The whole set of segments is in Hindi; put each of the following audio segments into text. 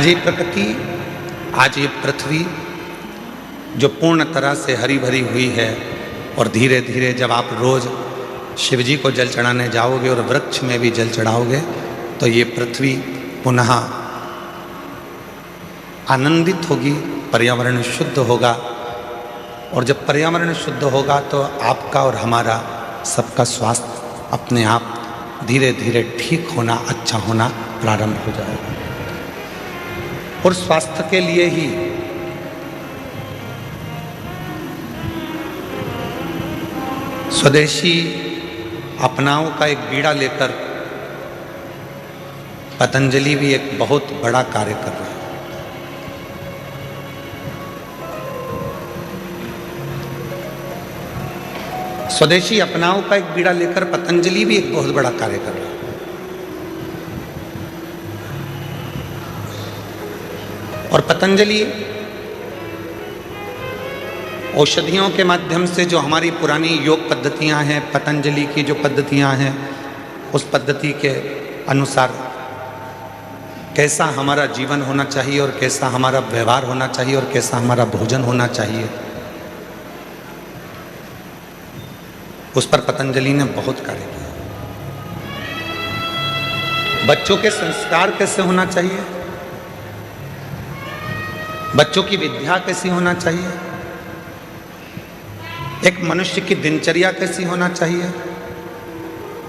आज ये प्रकृति, आज ये पृथ्वी जो पूर्ण तरह से हरी भरी हुई है, और धीरे धीरे जब आप रोज शिव जी को जल चढ़ाने जाओगे और वृक्ष में भी जल चढ़ाओगे तो ये पृथ्वी पुनः आनंदित होगी, पर्यावरण शुद्ध होगा। और जब पर्यावरण शुद्ध होगा तो आपका और हमारा सबका स्वास्थ्य अपने आप धीरे धीरे ठीक होना, अच्छा होना प्रारंभ हो जाएगा। और स्वास्थ्य के लिए ही स्वदेशी अपनाओं का एक बीड़ा लेकर पतंजलि भी एक बहुत बड़ा कार्य कर रहा है। स्वदेशी अपनाओं का एक बीड़ा लेकर पतंजलि भी एक बहुत बड़ा कार्य कर रहा है। और पतंजलि औषधियों के माध्यम से जो हमारी पुरानी योग पद्धतियां हैं, पतंजलि की जो पद्धतियां हैं, उस पद्धति के अनुसार कैसा हमारा जीवन होना चाहिए और कैसा हमारा व्यवहार होना चाहिए और कैसा हमारा भोजन होना चाहिए, उस पर पतंजलि ने बहुत कार्य किया। बच्चों के संस्कार कैसे होना चाहिए, बच्चों की विद्या कैसी होना चाहिए, एक मनुष्य की दिनचर्या कैसी होना चाहिए,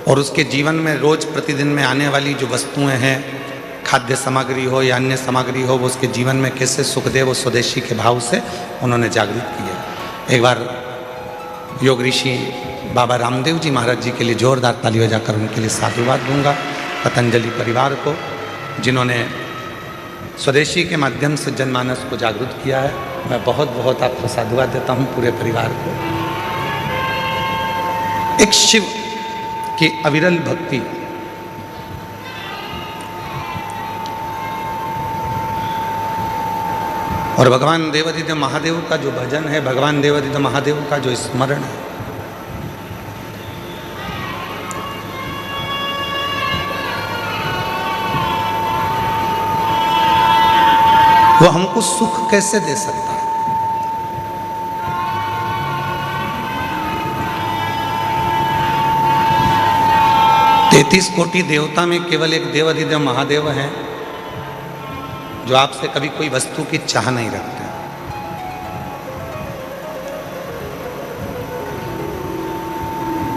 और उसके जीवन में रोज प्रतिदिन में आने वाली जो वस्तुएं हैं, खाद्य सामग्री हो या अन्य सामग्री हो, वो उसके जीवन में कैसे सुख दे, वो स्वदेशी के भाव से उन्होंने जागृत किया। एक बार योग ऋषि बाबा रामदेव जी महाराज जी के लिए जोरदार ताली बजाकर उनके लिए साधुवाद दूंगा, पतंजलि परिवार को, जिन्होंने स्वदेशी के माध्यम से जनमानस को जागृत किया है। मैं बहुत बहुत आपको साधुवाद देता हूं, पूरे परिवार को। एक शिव की अविरल भक्ति, और भगवान देवादिदेव महादेव का जो भजन है, भगवान देवादिदेव महादेव का जो स्मरण है, वो हमको सुख कैसे दे सकता है। 33 कोटि देवता में केवल एक देवादिदेव महादेव हैं जो आपसे कभी कोई वस्तु की चाह नहीं रखते।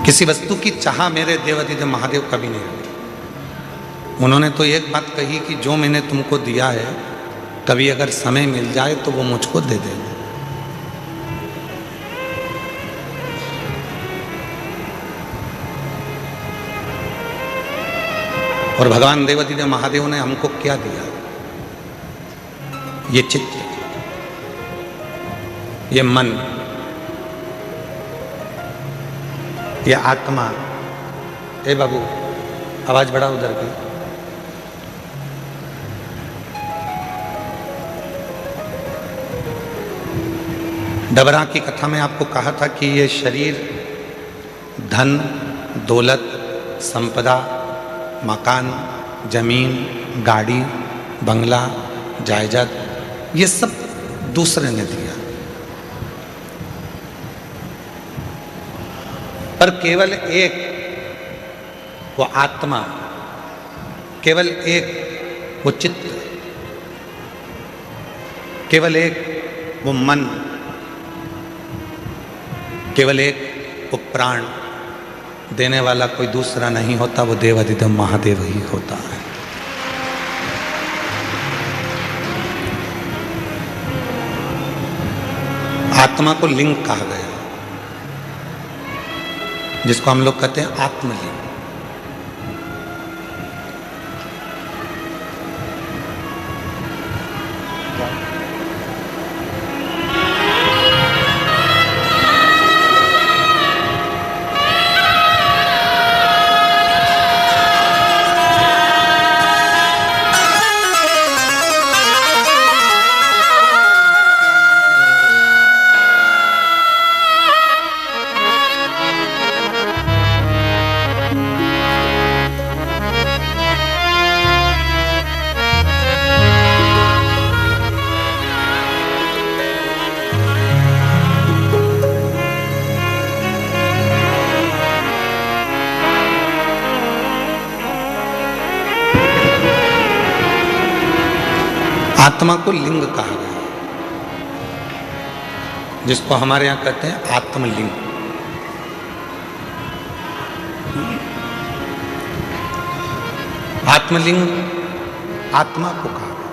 किसी वस्तु की चाह मेरे देवादिदेव महादेव कभी नहीं रखते। उन्होंने तो एक बात कही कि जो मैंने तुमको दिया है, कभी अगर समय मिल जाए तो वो मुझको दे देना। और भगवान देवादिदेव महादेव ने हमको क्या दिया? ये चित्त, ये मन, ये आत्मा। ए बाबू, आवाज बढ़ा उधर की। डबरा की कथा में आपको कहा था कि ये शरीर, धन, दौलत, संपदा, मकान, जमीन, गाड़ी, बंगला, जायदाद, ये सब दूसरे ने दिया, पर केवल एक वो आत्मा, केवल एक वो चित्त, केवल एक वो मन, केवल एक वो प्राण देने वाला कोई दूसरा नहीं होता, वो देवादिदेव महादेव ही होता है। आत्मा को लिंग कहा गया, जिसको हम लोग कहते हैं आत्मलिंग। आत्मा को लिंग कहा गया, जिसको हमारे यहां कहते हैं आत्मलिंग। आत्मलिंग आत्मा को कहा गया,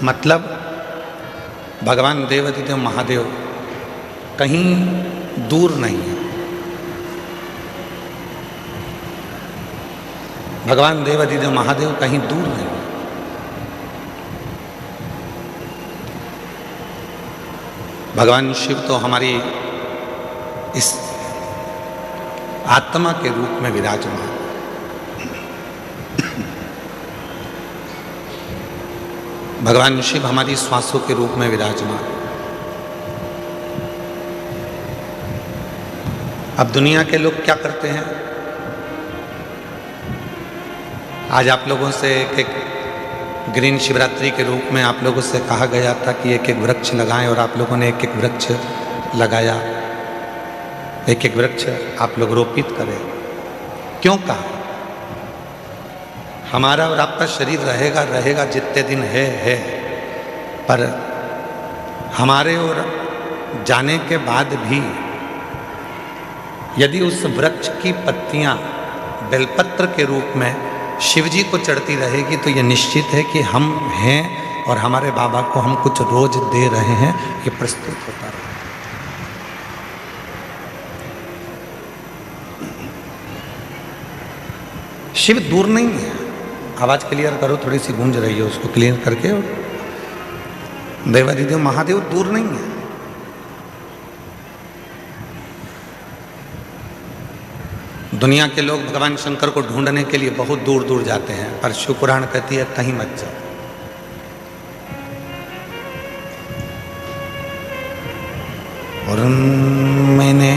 मतलब भगवान देवाधिदेव महादेव कहीं दूर नहीं है। भगवान देवाधिदेव महादेव कहीं दूर नहीं है। भगवान शिव तो हमारी इस आत्मा के रूप में विराजमान। भगवान शिव हमारी श्वासों के रूप में विराजमान। अब दुनिया के लोग क्या करते हैं? आज आप लोगों से एक ग्रीन शिवरात्रि के रूप में आप लोगों से कहा गया था कि एक एक वृक्ष लगाएं, और आप लोगों ने एक एक वृक्ष लगाया, एक एक वृक्ष आप लोग रोपित करें। क्यों कहा? हमारा और आपका शरीर रहेगा रहेगा जितने दिन है, पर हमारे और जाने के बाद भी यदि उस वृक्ष की पत्तियां बेलपत्र के रूप में शिव जी को चढ़ती रहेगी तो यह निश्चित है कि हम हैं और हमारे बाबा को हम कुछ रोज दे रहे हैं, ये प्रस्तुत होता है। शिव दूर नहीं है। आवाज क्लियर करो, थोड़ी सी गूंज रही है, उसको क्लियर करके। देवाधिदेव महादेव दूर नहीं है। दुनिया के लोग भगवान शंकर को ढूंढने के लिए बहुत दूर दूर जाते हैं, पर शिव पुराण कहती है कहीं मत जाओ। और मैंने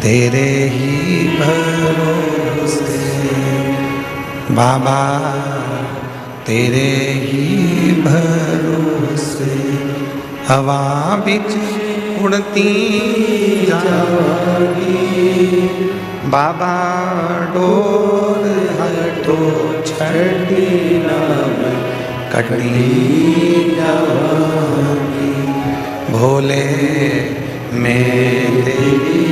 तेरे ही भरोसे बाबा, तेरे ही भरोसे हवा बिच उड़ती जागी, बाबा डोर हटो छड़ी नाम कटी जागी, भोले मैं तेरी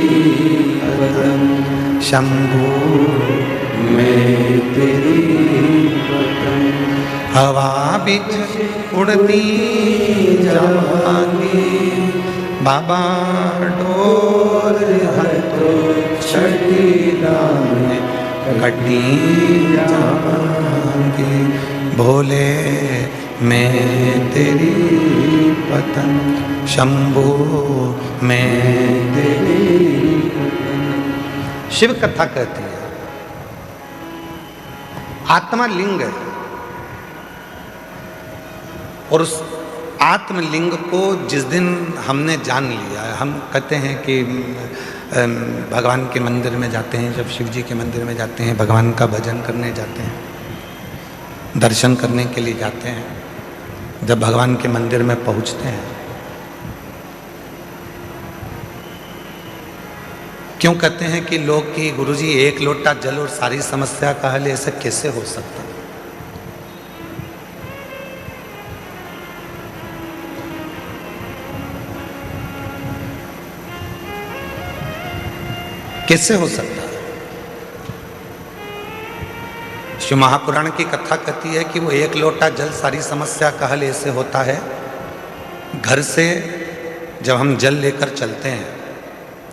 पतन, शंभू मैं तेरी पतन, हवा बिच उड़ती जागी, बाबा डोर हटो छड़ी नाम कटी जागी, भोले मैं तेरी पतन, शंभू मैं तेरी पतन। शिव कथा कहती है आत्मा लिंग है, और उस आत्मलिंग को जिस दिन हमने जान लिया, हम कहते हैं कि भगवान के मंदिर में जाते हैं, जब शिव जी के मंदिर में जाते हैं, भगवान का भजन करने जाते हैं, दर्शन करने के लिए जाते हैं, जब भगवान के मंदिर में पहुंचते हैं, क्यों कहते हैं कि लोग कि गुरुजी एक लोटा जल और सारी समस्या का हल, ऐसा कैसे हो सकता है? कैसे हो सकता है? शिव महापुराण की कथा कहती है कि वो एक लोटा जल सारी समस्या का हल ऐसे होता है। घर से जब हम जल लेकर चलते हैं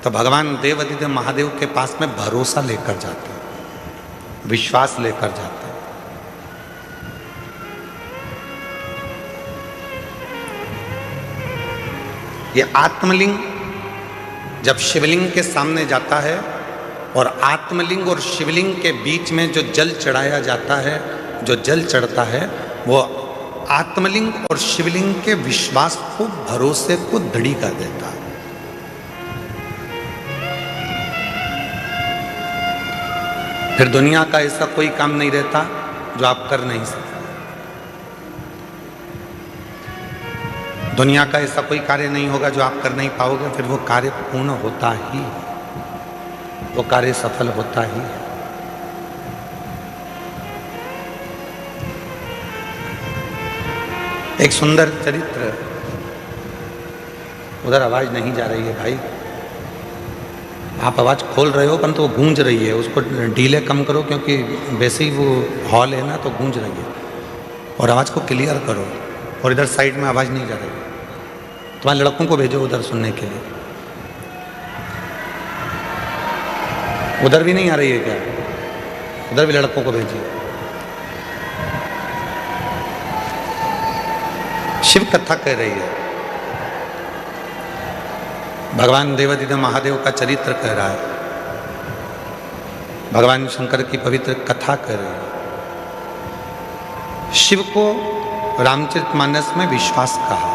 तो भगवान देवाधिदेव महादेव के पास में भरोसा लेकर जाते हैं, विश्वास लेकर जाते हैं। ये आत्मलिंग जब शिवलिंग के सामने जाता है, और आत्मलिंग और शिवलिंग के बीच में जो जल चढ़ाया जाता है, जो जल चढ़ता है, वो आत्मलिंग और शिवलिंग के विश्वास को, भरोसे को दृढ़ कर देता है। फिर दुनिया का ऐसा कोई काम नहीं रहता जो आप कर नहीं सकते। दुनिया का ऐसा कोई कार्य नहीं होगा जो आप कर नहीं पाओगे, फिर वो कार्य पूर्ण होता ही, वो कार्य सफल होता ही है। एक सुंदर चरित्र, उधर आवाज नहीं जा रही है भाई, आप आवाज खोल रहे हो परंतु वो गूंज रही है, उसको डीले कम करो क्योंकि वैसे ही वो हॉल है ना तो गूंज रही है, और आवाज को क्लियर करो। और इधर साइड में आवाज नहीं जा रही, तुम्हारे लड़कों को भेजो उधर सुनने के लिए। उधर भी नहीं आ रही है क्या? उधर भी लड़कों को भेजिए। शिव कथा कह रही है, भगवान देवादिदेव महादेव का चरित्र कह रहा है, भगवान शंकर की पवित्र कथा कह रही है। शिव को रामचरितमानस में विश्वास कहा,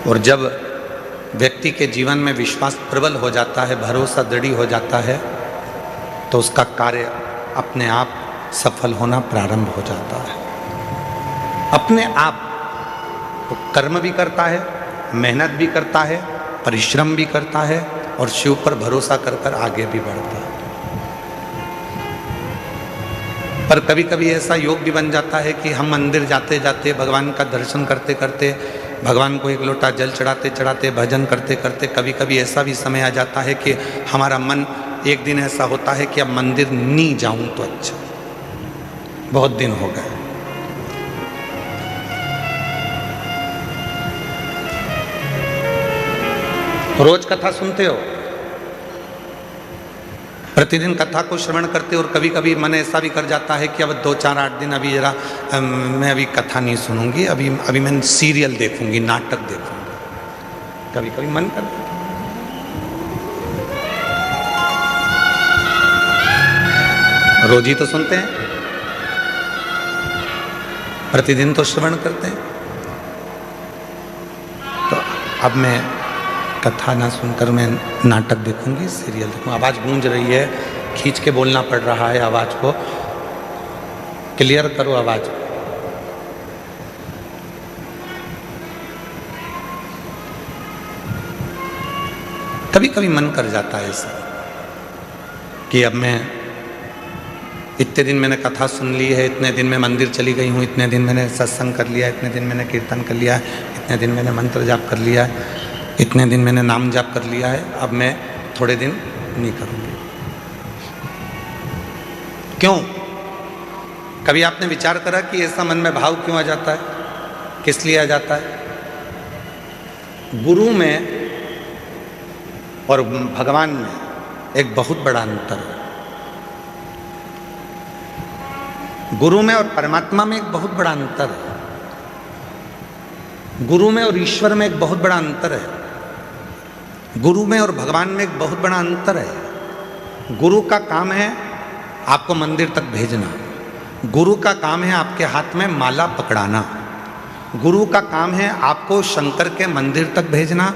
और जब व्यक्ति के जीवन में विश्वास प्रबल हो जाता है, भरोसा दृढ़ हो जाता है, तो उसका कार्य अपने आप सफल होना प्रारंभ हो जाता है। अपने आप वो कर्म भी करता है, मेहनत भी करता है, परिश्रम भी करता है, और शिव पर भरोसा कर कर आगे भी बढ़ता है। पर कभी कभी ऐसा योग भी बन जाता है कि हम मंदिर जाते जाते, भगवान का दर्शन करते करते, भगवान को एक लोटा जल चढ़ाते चढ़ाते, भजन करते करते, कभी कभी ऐसा भी समय आ जाता है कि हमारा मन, एक दिन ऐसा होता है कि अब मंदिर नहीं जाऊं तो अच्छा, बहुत दिन हो गए। रोज कथा सुनते हो, प्रतिदिन कथा को श्रवण करते हो, और कभी कभी मन ऐसा भी कर जाता है कि अब 2-4-8 दिन अभी जरा मैं अभी कथा नहीं सुनूंगी, अभी मैं सीरियल देखूंगी, नाटक देखूंगी, कभी कभी मन कर। रोज ही तो सुनते हैं, प्रतिदिन तो श्रवण करते हैं, तो अब मैं कथा ना सुनकर मैं नाटक देखूंगी, सीरियल देखूंगी। आवाज गूंज रही है, खींच के बोलना पड़ रहा है, आवाज को क्लियर करो आवाज। कभी कभी मन कर जाता है ऐसा कि अब मैं, इतने दिन मैंने कथा सुन ली है, इतने दिन मैं मंदिर चली गई हूँ, इतने दिन मैंने सत्संग कर लिया, इतने दिन मैंने कीर्तन कर लिया, इतने दिन मैंने मंत्र जाप कर लिया, इतने दिन मैंने नाम जाप कर लिया है, अब मैं थोड़े दिन नहीं करूँगी। क्यों? कभी आपने विचार करा कि ऐसा मन में भाव क्यों आ जाता है, किस लिए आ जाता है? गुरु में और भगवान में एक बहुत बड़ा अंतर है। गुरु में और परमात्मा में एक बहुत बड़ा अंतर है। गुरु में और ईश्वर में एक बहुत बड़ा अंतर है। गुरु में और भगवान में एक बहुत बड़ा अंतर है। गुरु का काम है आपको मंदिर तक भेजना, गुरु का काम है आपके हाथ में माला पकड़ाना, गुरु का काम है आपको शंकर के मंदिर तक भेजना,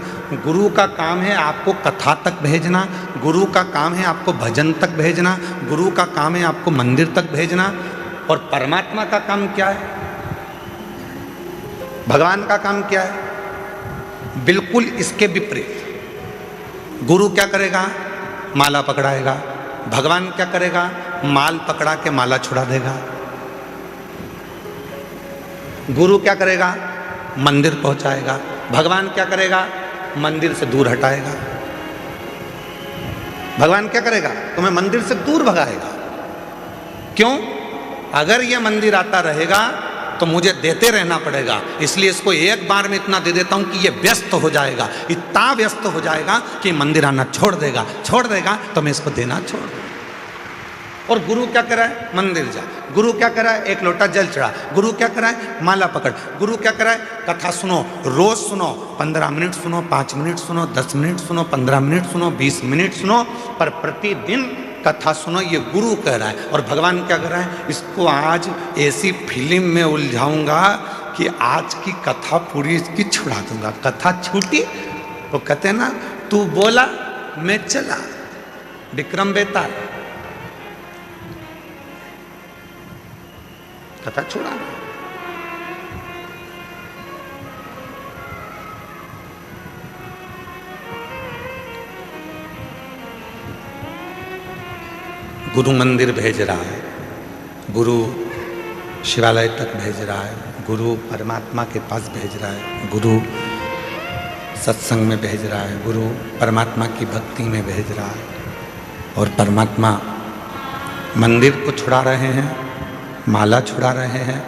गुरु का काम है आपको कथा तक भेजना, गुरु का काम है आपको भजन तक भेजना, गुरु का काम है आपको मंदिर तक भेजना। और परमात्मा का काम क्या है? भगवान का काम क्या है? बिल्कुल इसके विपरीत। गुरु क्या करेगा? माला पकड़ाएगा। भगवान क्या करेगा? माल पकड़ा के माला छुड़ा देगा। गुरु क्या करेगा? मंदिर पहुंचाएगा। भगवान क्या करेगा? मंदिर से दूर हटाएगा। भगवान क्या करेगा? तुम्हें मंदिर से दूर भगाएगा। क्यों? अगर ये मंदिर आता रहेगा तो मुझे देते रहना पड़ेगा, इसलिए इसको एक बार में इतना दे देता हूं कि ये व्यस्त हो जाएगा, इतना व्यस्त हो जाएगा कि मंदिर आना छोड़ देगा तो मैं इसको देना छोड़ दूंगा। और गुरु क्या करा है? मंदिर जा। गुरु क्या करा है? एक लोटा जल चढ़ा। गुरु क्या करा है? माला पकड़। गुरु क्या करा है? कथा सुनो, रोज सुनो, 15 मिनट सुनो, 5 मिनट सुनो, 10 मिनट सुनो, 15 मिनट सुनो, 20 मिनट सुनो, पर प्रतिदिन कथा सुनो, ये गुरु कह रहा है। और भगवान क्या कर रहा है? इसको आज ऐसी फिल्म में उलझाऊंगा कि आज की कथा पूरी इसकी छुड़ा दूंगा। कथा छूटी, वो कहते हैं ना, तू बोला मैं चला, विक्रम बेताल, कथा छोड़ा। गुरु मंदिर भेज रहा है, गुरु शिवालय तक भेज रहा है, गुरु परमात्मा के पास भेज रहा है, गुरु सत्संग में भेज रहा है, गुरु परमात्मा की भक्ति में भेज रहा है। और परमात्मा मंदिर को छुड़ा रहे हैं, माला छुड़ा रहे हैं,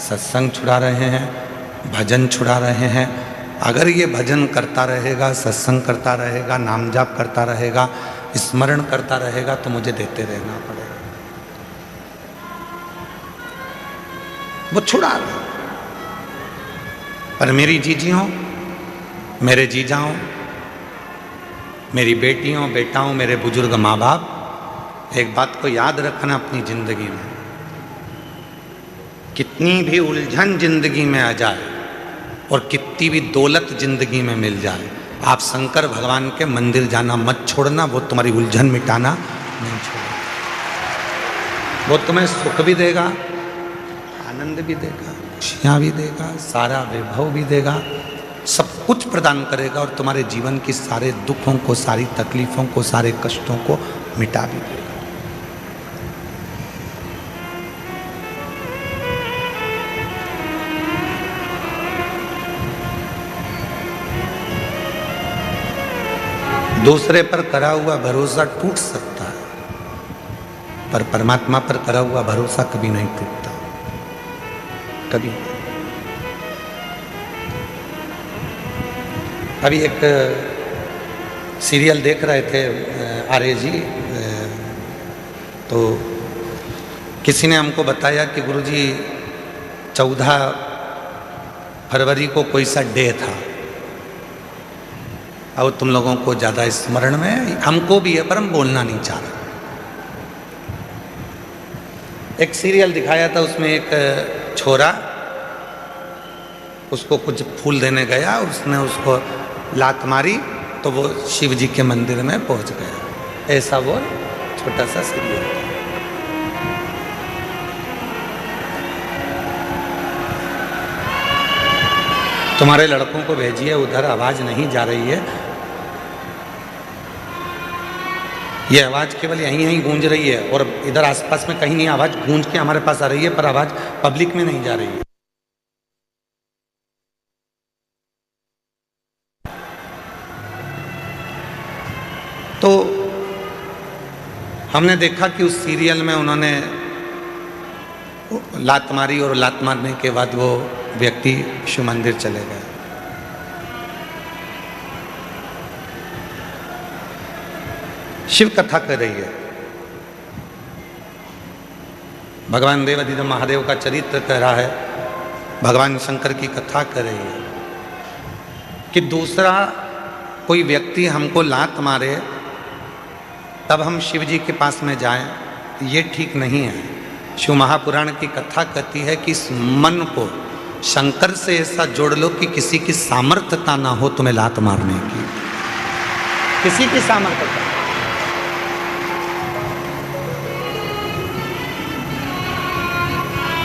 सत्संग छुड़ा रहे हैं, भजन छुड़ा रहे हैं। अगर ये भजन करता रहेगा, सत्संग करता रहेगा, नाम जाप करता रहेगा, स्मरण करता रहेगा तो मुझे देते रहना पड़ेगा। वो छुड़ा रहे। पर मेरी जीजियों, मेरे जीजाओं, मेरी बेटियों, बेटाओं, मेरे बुजुर्ग माँ बाप, एक बात को याद रखना अपनी जिंदगी में, कितनी भी उलझन जिंदगी में आ जाए और कितनी भी दौलत जिंदगी में मिल जाए, आप शंकर भगवान के मंदिर जाना मत छोड़ना। वो तुम्हारी उलझन मिटाना नहीं छोड़ेगा। वो तुम्हें सुख भी देगा, आनंद भी देगा, खुशियाँ भी देगा, सारा वैभव भी देगा, सब कुछ प्रदान करेगा और तुम्हारे जीवन की सारे दुखों को, सारी तकलीफों को, सारे कष्टों को मिटा भी देगा। दूसरे पर करा हुआ भरोसा टूट सकता है, पर परमात्मा पर करा हुआ भरोसा कभी नहीं टूटता, कभी। अभी एक सीरियल देख रहे थे आर्य जी, तो किसी ने हमको बताया कि गुरुजी 14 फरवरी को कोई सा डे था। और तुम लोगों को ज़्यादा स्मरण में, हमको भी है पर हम बोलना नहीं चाह रहे। एक सीरियल दिखाया था, उसमें एक छोरा उसको कुछ फूल देने गया, उसने उसको लात मारी तो वो शिव जी के मंदिर में पहुंच गया। ऐसा वो छोटा सा सीरियल था। तुम्हारे लड़कों को भेजिए, उधर आवाज नहीं जा रही है। ये आवाज केवल यहीं यहीं गूंज रही है और इधर आसपास में कहीं नहीं आवाज गूंज के हमारे पास आ रही है, पर आवाज पब्लिक में नहीं जा रही है। तो हमने देखा कि उस सीरियल में उन्होंने लात मारी और लात मारने के बाद वो व्यक्ति शिव मंदिर चले गए। शिव कथा कर रही है, भगवान देवाधिदेव महादेव का चरित्र कह रहा है, भगवान शंकर की कथा कर रही है कि दूसरा कोई व्यक्ति हमको लात मारे तब हम शिव जी के पास में जाएं, ये ठीक नहीं है। शिव महापुराण की कथा कहती है कि इस मन को शंकर से ऐसा जोड़ लो कि किसी की सामर्थ्यता ना हो तुम्हें लात मारने की, किसी की सामर्थ्यता।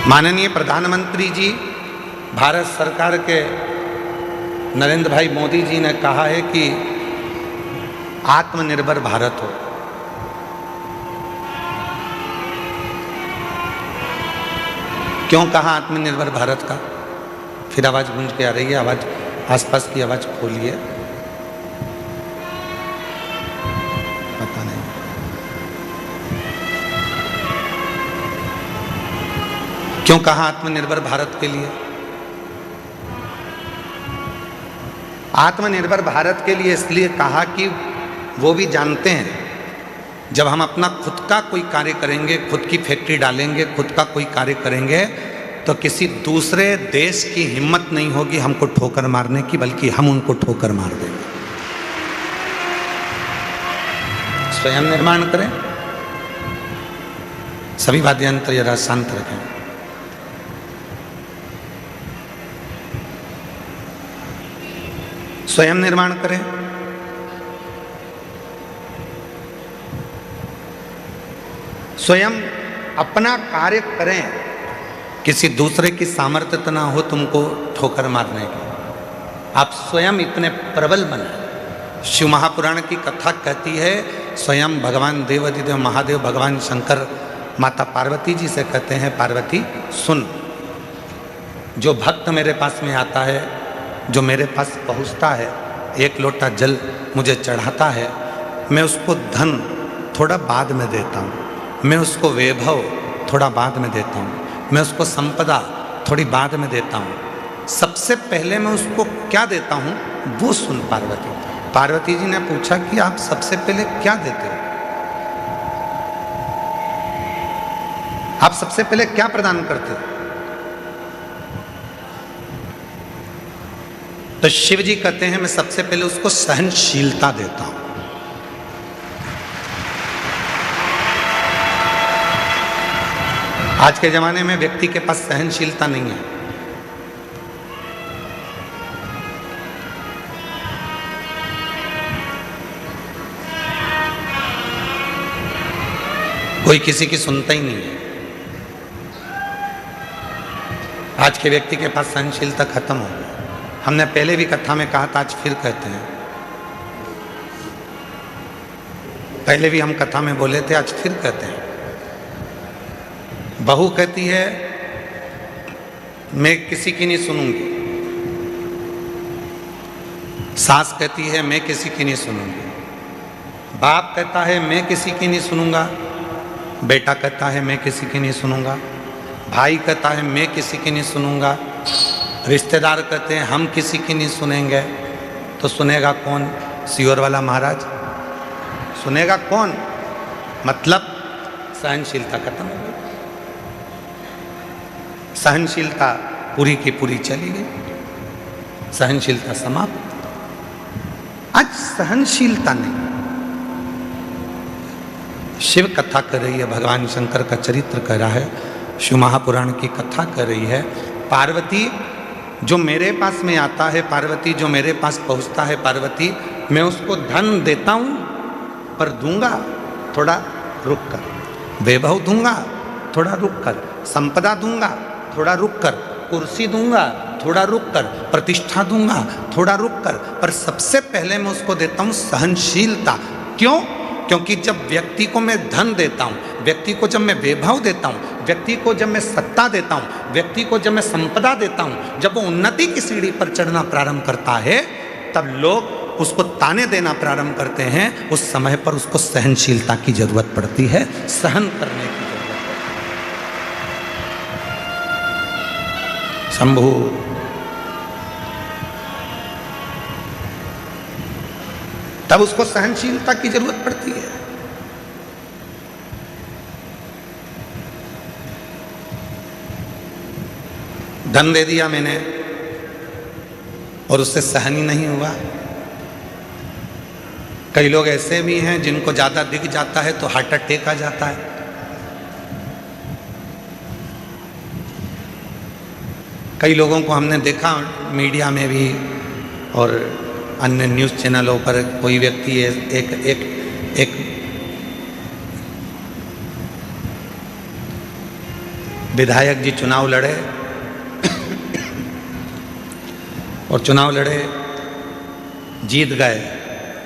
माननीय प्रधानमंत्री जी, भारत सरकार के नरेंद्र भाई मोदी जी ने कहा है कि आत्मनिर्भर भारत हो। क्यों कहा आत्मनिर्भर भारत का? फिर आवाज गूंज के आ रही है, आवाज आसपास की आवाज खोलिए। पता नहीं क्यों कहा आत्मनिर्भर भारत के लिए। आत्मनिर्भर भारत के लिए इसलिए कहा कि वो भी जानते हैं जब हम अपना खुद का कोई कार्य करेंगे, खुद की फैक्ट्री डालेंगे, खुद का कोई कार्य करेंगे, तो किसी दूसरे देश की हिम्मत नहीं होगी हमको ठोकर मारने की, बल्कि हम उनको ठोकर मार देंगे। स्वयं निर्माण करें। सभी वाद्य यंत्र जरा शांत रखें। स्वयं निर्माण करें। स्वयं अपना कार्य करें, किसी दूसरे की सामर्थ्य ना हो तुमको ठोकर मारने की। आप स्वयं इतने प्रबल बने। शिव महापुराण की कथा कहती है स्वयं भगवान देवाधिदेव महादेव भगवान शंकर माता पार्वती जी से कहते हैं, पार्वती सुन, जो भक्त मेरे पास में आता है, जो मेरे पास पहुंचता है, एक लोटा जल मुझे चढ़ाता है, मैं उसको धन थोड़ा बाद में देता हूँ, मैं उसको वैभव थोड़ा बाद में देता हूँ, मैं उसको संपदा थोड़ी बाद में देता हूँ, सबसे पहले मैं उसको क्या देता हूँ वो सुन पार्वती। पार्वती जी ने पूछा कि आप सबसे पहले क्या देते हो, आप सबसे पहले क्या प्रदान करते हो? तो शिव जी कहते हैं, मैं सबसे पहले उसको सहनशीलता देता हूं। आज के जमाने में व्यक्ति के पास सहनशीलता नहीं है। कोई किसी की सुनता ही नहीं है। आज के व्यक्ति के पास सहनशीलता खत्म हो गई। हमने पहले भी कथा में कहा था, आज फिर कहते हैं, पहले भी हम कथा में बोले थे, आज फिर कहते हैं। बहू कहती है मैं किसी की नहीं सुनूंगी, सास कहती है मैं किसी की नहीं सुनूंगी, बाप कहता है मैं किसी की नहीं सुनूंगा, बेटा कहता है मैं किसी की नहीं सुनूंगा, भाई कहता है मैं किसी की नहीं सुनूंगा, रिश्तेदार कहते हैं हम किसी की नहीं सुनेंगे। तो सुनेगा कौन? सियोर वाला महाराज सुनेगा कौन? मतलब सहनशीलता खत्म हो गई, सहनशीलता पूरी की पूरी चली गई, सहनशीलता समाप्त। आज सहनशीलता नहीं। शिव कथा कर रही है, भगवान शंकर का चरित्र कर रहा है, शिव महापुराण की कथा कर रही है। पार्वती जो मेरे पास में आता है, पार्वती जो मेरे पास पहुंचता है, पार्वती मैं उसको धन देता हूं, पर दूंगा थोड़ा रुक कर, वैभव दूंगा थोड़ा रुक कर, संपदा दूंगा थोड़ा रुक कर, कुर्सी दूंगा थोड़ा रुक कर, प्रतिष्ठा दूंगा थोड़ा रुक कर, पर सबसे पहले मैं उसको देता हूं सहनशीलता। क्यों? क्योंकि जब व्यक्ति को मैं धन देता हूं, व्यक्ति को जब मैं वैभव देता हूं, व्यक्ति को जब मैं सत्ता देता हूं, व्यक्ति को जब मैं संपदा देता हूं, जब वो उन्नति की सीढ़ी पर चढ़ना प्रारंभ करता है, तब लोग उसको ताने देना प्रारंभ करते हैं। उस समय पर उसको सहनशीलता की जरूरत पड़ती है, सहन करने की जरूरत पड़ती है। शंभू तब उसको सहनशीलता की जरूरत पड़ती है। धन दे दिया मैंने और उससे सहन ही नहीं हुआ। कई लोग ऐसे भी हैं जिनको ज्यादा दिख जाता है तो हार्ट अटैक आ जाता है। कई लोगों को हमने देखा मीडिया में भी और अन्य न्यूज़ चैनलों पर, कोई व्यक्ति एक विधायक जी चुनाव लड़े और चुनाव लड़े, जीत गए।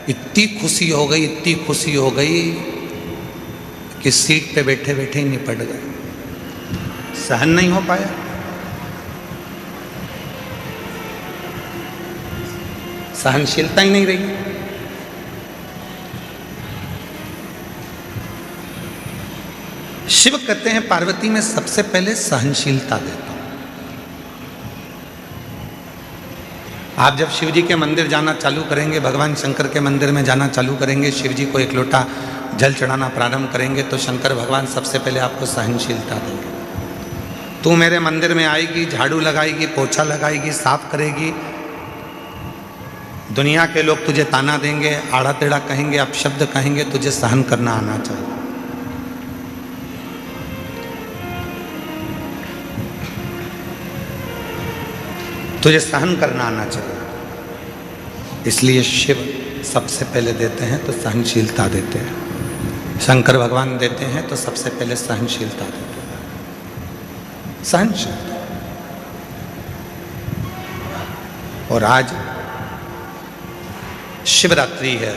इतनी खुशी हो गई, इतनी खुशी हो गई कि सीट पे बैठे बैठे ही निपट गए, सहन नहीं हो पाया। सहनशीलता ही नहीं रही। शिव कहते हैं पार्वती में सबसे पहले सहनशीलता देता हूं। आप जब शिव जी के मंदिर जाना चालू करेंगे, भगवान शंकर के मंदिर में जाना चालू करेंगे, शिव जी को एक लोटा जल चढ़ाना प्रारंभ करेंगे, तो शंकर भगवान सबसे पहले आपको सहनशीलता देंगे। तू मेरे मंदिर में आएगी, झाड़ू लगाएगी, पोछा लगाएगी, साफ करेगी, दुनिया के लोग तुझे ताना देंगे, आड़ा टेढ़ा कहेंगे, अपशब्द कहेंगे, तुझे सहन करना आना चाहिए। तुझे सहन करना आना चाहिए। इसलिए शिव सबसे पहले देते हैं तो सहनशीलता देते हैं, शंकर भगवान देते हैं तो सबसे पहले सहनशीलता देते हैं, सहनशीलता। और आज शिवरात्रि है,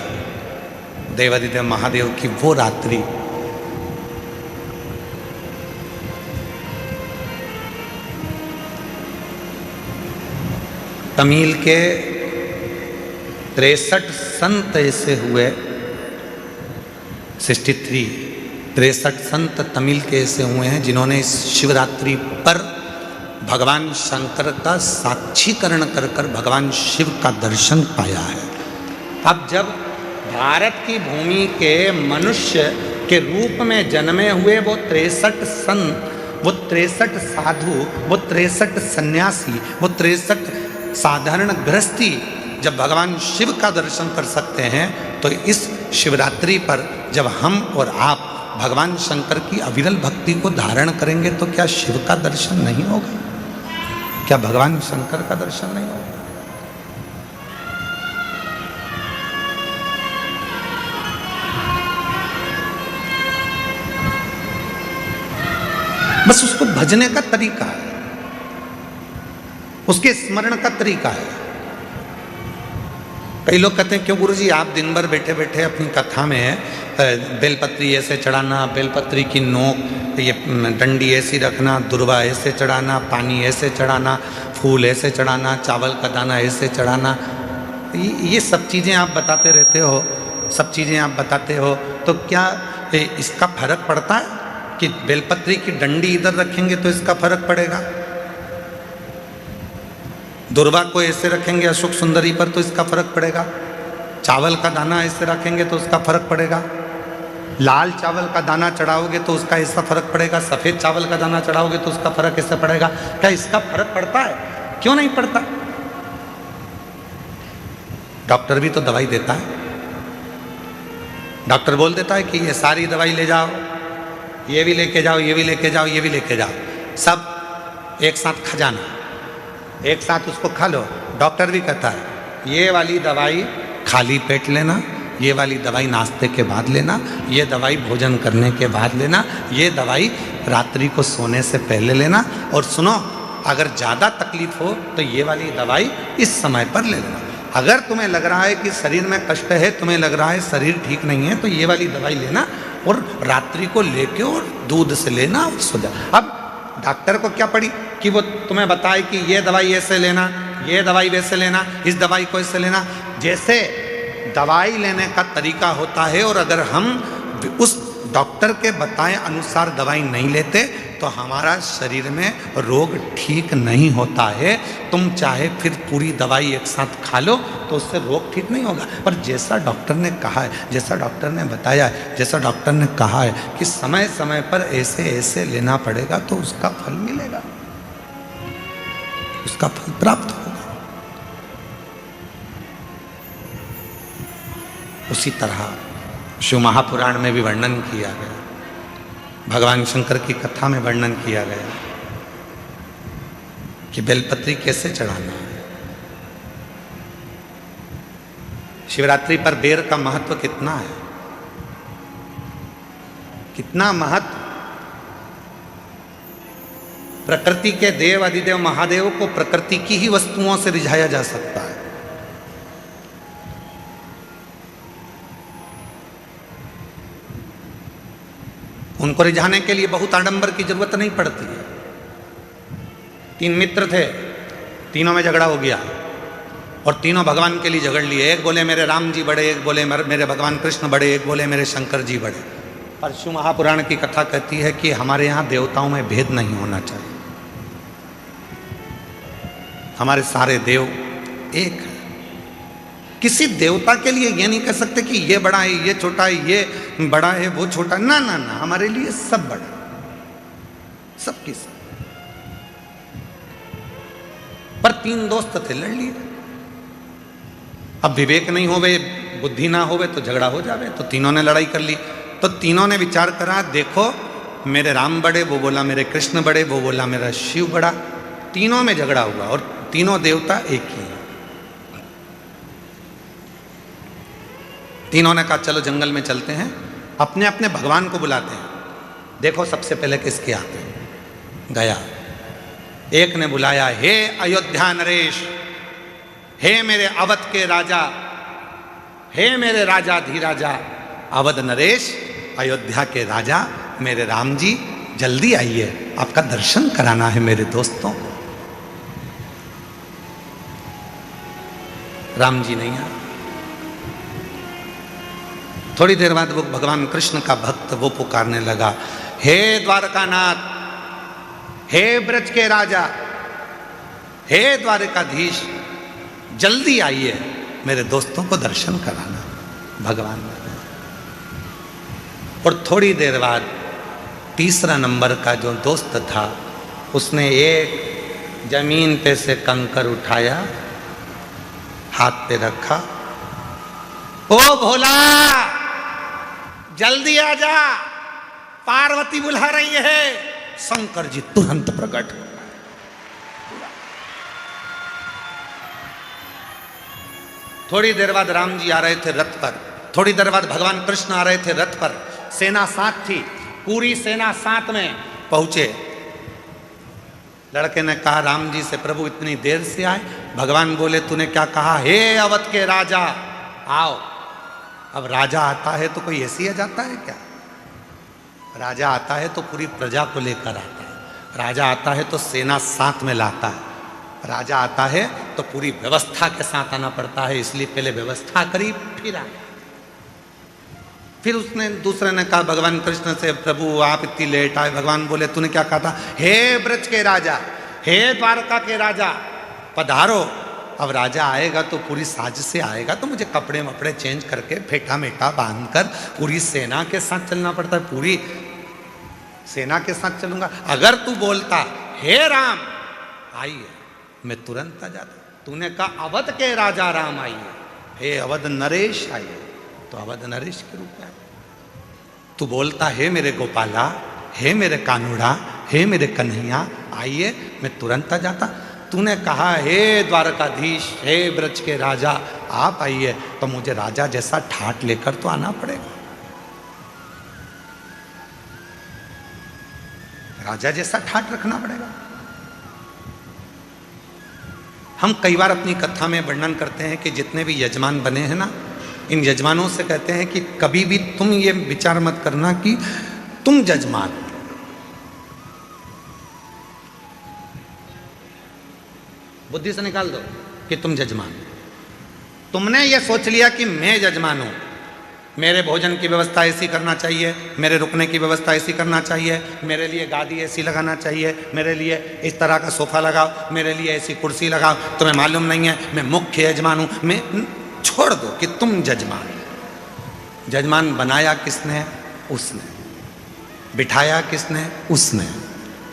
देवादिदेव महादेव की वो रात्रि तमिल के 63 संत ऐसे हुए, 63 संत तमिल के ऐसे हुए हैं जिन्होंने इस शिवरात्रि पर भगवान शंकर का साक्षीकरण कर कर भगवान शिव का दर्शन पाया है। अब जब भारत की भूमि के मनुष्य के रूप में जन्मे हुए वो 63 संत, वो 63 साधु, वो 63 सन्यासी, वो 63 साधारण गृहस्थी जब भगवान शिव का दर्शन कर सकते हैं, तो इस शिवरात्रि पर जब हम और आप भगवान शंकर की अविरल भक्ति को धारण करेंगे तो क्या शिव का दर्शन नहीं होगा? क्या भगवान शंकर का दर्शन नहीं होगा? बस उसको भजने का तरीका है, उसके स्मरण का तरीका है। कई लोग कहते हैं क्यों गुरुजी आप दिन भर बैठे बैठे अपनी कथा में बेलपत्री ऐसे चढ़ाना, बेलपत्री की नोक ये डंडी ऐसी रखना, दुर्वा ऐसे चढ़ाना, पानी ऐसे चढ़ाना, फूल ऐसे चढ़ाना, चावल का दाना ऐसे चढ़ाना, ये सब चीज़ें आप बताते रहते हो, सब चीज़ें आप बताते हो, तो क्या इसका फर्क पड़ता है कि बेलपत्री की डंडी इधर रखेंगे तो इसका फर्क पड़ेगा, दुर्वा को ऐसे रखेंगे अशोक सुंदरी पर तो इसका फर्क पड़ेगा, चावल का दाना ऐसे रखेंगे तो उसका फर्क पड़ेगा, लाल चावल का दाना चढ़ाओगे तो उसका ऐसा फर्क पड़ेगा, सफ़ेद चावल का दाना चढ़ाओगे तो उसका फर्क ऐसा पड़ेगा? क्या इसका फर्क पड़ता है? क्यों नहीं पड़ता? डॉक्टर भी तो दवाई देता है, डॉक्टर बोल देता है कि ये सारी दवाई ले जाओ, ये भी लेके जाओ, ये भी लेके जाओ, ये भी लेके जाओ, सब एक साथ खजाना, एक साथ उसको खा लो। डॉक्टर भी कहता है ये वाली दवाई खाली पेट लेना, ये वाली दवाई नाश्ते के बाद लेना, ये दवाई भोजन करने के बाद लेना, ये दवाई रात्रि को सोने से पहले लेना, और सुनो अगर ज़्यादा तकलीफ हो तो ये वाली दवाई इस समय पर ले लेना। अगर तुम्हें लग रहा है कि शरीर में कष्ट है, तुम्हें लग रहा है शरीर ठीक नहीं है, तो ये वाली दवाई लेना और रात्रि को लेके और दूध से लेना और सो जा। अब डॉक्टर को क्या पड़ी कि वो तुम्हें बताए कि ये दवाई ऐसे लेना, ये दवाई वैसे लेना, इस दवाई को ऐसे लेना। जैसे दवाई लेने का तरीका होता है और अगर हम उस डॉक्टर के बताए अनुसार दवाई नहीं लेते तो हमारा शरीर में रोग ठीक नहीं होता है। तुम चाहे फिर पूरी दवाई एक साथ खा लो तो उससे रोग ठीक नहीं होगा। पर जैसा डॉक्टर ने कहा है, जैसा डॉक्टर ने बताया है, जैसा डॉक्टर ने कहा है कि समय समय पर ऐसे ऐसे लेना पड़ेगा तो उसका फल मिलेगा, उसका फल प्राप्त होगा। उसी तरह शिव महापुराण में भी वर्णन किया गया, भगवान शंकर की कथा में वर्णन किया गया कि बेलपत्री कैसे चढ़ाना है। शिवरात्रि पर बेर का महत्व कितना है, कितना महत्व। प्रकृति के देव अधिदेव महादेव को प्रकृति की ही वस्तुओं से रिझाया जा सकता है। उनको रिझाने के लिए बहुत आडंबर की जरूरत नहीं पड़ती है। 3 मित्र थे, तीनों में झगड़ा हो गया और तीनों भगवान के लिए झगड़ लिए। एक बोले मेरे राम जी बड़े, एक बोले मेरे भगवान कृष्ण बड़े, एक बोले मेरे शंकर जी बड़े। पर शिव महापुराण की कथा कहती है कि हमारे यहाँ देवताओं में भेद नहीं होना चाहिए, हमारे सारे देव एक है। किसी देवता के लिए ये नहीं कह सकते कि ये बड़ा है, ये छोटा है, ये बड़ा है, वो छोटा। ना ना ना, हमारे लिए सब बड़ा, सबकी सब। पर 3 दोस्त थे, लड़ लिए। अब विवेक नहीं होवे, बुद्धि ना होवे तो झगड़ा हो जावे। तो तीनों ने लड़ाई कर ली। तो तीनों ने विचार करा, देखो मेरे राम बड़े, वो बोला मेरे कृष्ण बड़े, वो बोला मेरा शिव बड़ा। तीनों में झगड़ा हुआ और तीनों देवता एक ही हैं। तीनों ने कहा चलो जंगल में चलते हैं, अपने अपने भगवान को बुलाते हैं, देखो सबसे पहले किसके आते हैं। गया, एक ने बुलाया, हे अयोध्या नरेश, हे मेरे अवध के राजा, हे मेरे राजा धीराजा, अवध नरेश, अयोध्या के राजा मेरे राम जी, जल्दी आइए, आपका दर्शन कराना है मेरे दोस्तों को। राम जी नहीं आए। थोड़ी देर बाद वो भगवान कृष्ण का भक्त वो पुकारने लगा, हे द्वारकानाथ, हे ब्रज के राजा, हे द्वारकाधीश, जल्दी आइए, मेरे दोस्तों को दर्शन कराना। भगवान ने और थोड़ी देर बाद तीसरा नंबर का जो दोस्त था उसने एक जमीन पे से कंकर उठाया, हाथ पे रखा, ओ भोला जल्दी आ जा, पार्वती बुला रही है। शंकर जी तुरंत प्रकट हो। थोड़ी देर बाद राम जी आ रहे थे रथ पर, थोड़ी देर बाद भगवान कृष्ण आ रहे थे रथ पर, सेना साथ थी, पूरी सेना साथ में पहुंचे। लड़के ने कहा राम जी से, प्रभु इतनी देर से आए? भगवान बोले, तूने क्या कहा? हे अवध के राजा आओ। अब राजा आता है तो कोई ऐसे ही आ जाता है क्या? राजा आता है तो पूरी प्रजा को लेकर आता है, राजा आता है तो सेना साथ में लाता है, राजा आता है तो पूरी व्यवस्था के साथ आना पड़ता है, इसलिए पहले व्यवस्था करी फिर आए। फिर उसने दूसरे ने कहा भगवान कृष्ण से, प्रभु आप इतनी लेट आए। भगवान बोले, तूने क्या कहा था? हे ब्रज के राजा, हे द्वारका के राजा पधारो। अब राजा आएगा तो पूरी साज से आएगा, तो मुझे कपड़े वपड़े चेंज करके फेटा मेटा बांध कर पूरी सेना के साथ चलना पड़ता है, पूरी सेना के साथ चलूंगा। अगर तू बोलता हे राम आइए, मैं तुरंत आ जाता। तूने कहा अवध के राजा राम आइए, हे अवध नरेश आइए, तो अवध नरेश के रूप में आए। तू बोलता हे मेरे गोपाला, हे मेरे कानूड़ा, हे मेरे कन्हैया आइए, मैं तुरंत आ जाता। तूने कहा हे द्वारकाधीश, हे ब्रज के राजा आप आइए, तो मुझे राजा जैसा ठाट लेकर तो आना पड़ेगा, राजा जैसा ठाट रखना पड़ेगा। हम कई बार अपनी कथा में वर्णन करते हैं कि जितने भी यजमान बने हैं ना, इन यजमानों से कहते हैं कि कभी भी तुम ये विचार मत करना कि तुम यजमान, बुद्धि से निकाल दो कि तुम यजमान। तुमने ये सोच लिया कि मैं यजमान हूं, मेरे भोजन की व्यवस्था ऐसी करना चाहिए, मेरे रुकने की व्यवस्था ऐसी करना चाहिए, मेरे लिए गादी ऐसी लगाना चाहिए, मेरे लिए इस तरह का सोफा लगाओ, मेरे लिए ऐसी कुर्सी लगाओ। तुम्हें मालूम नहीं है मैं मुख्य यजमान हूं। मैं छोड़ दो कि तुम यजमान। यजमान बनाया किसने? उसने। बिठाया किसने? उसने।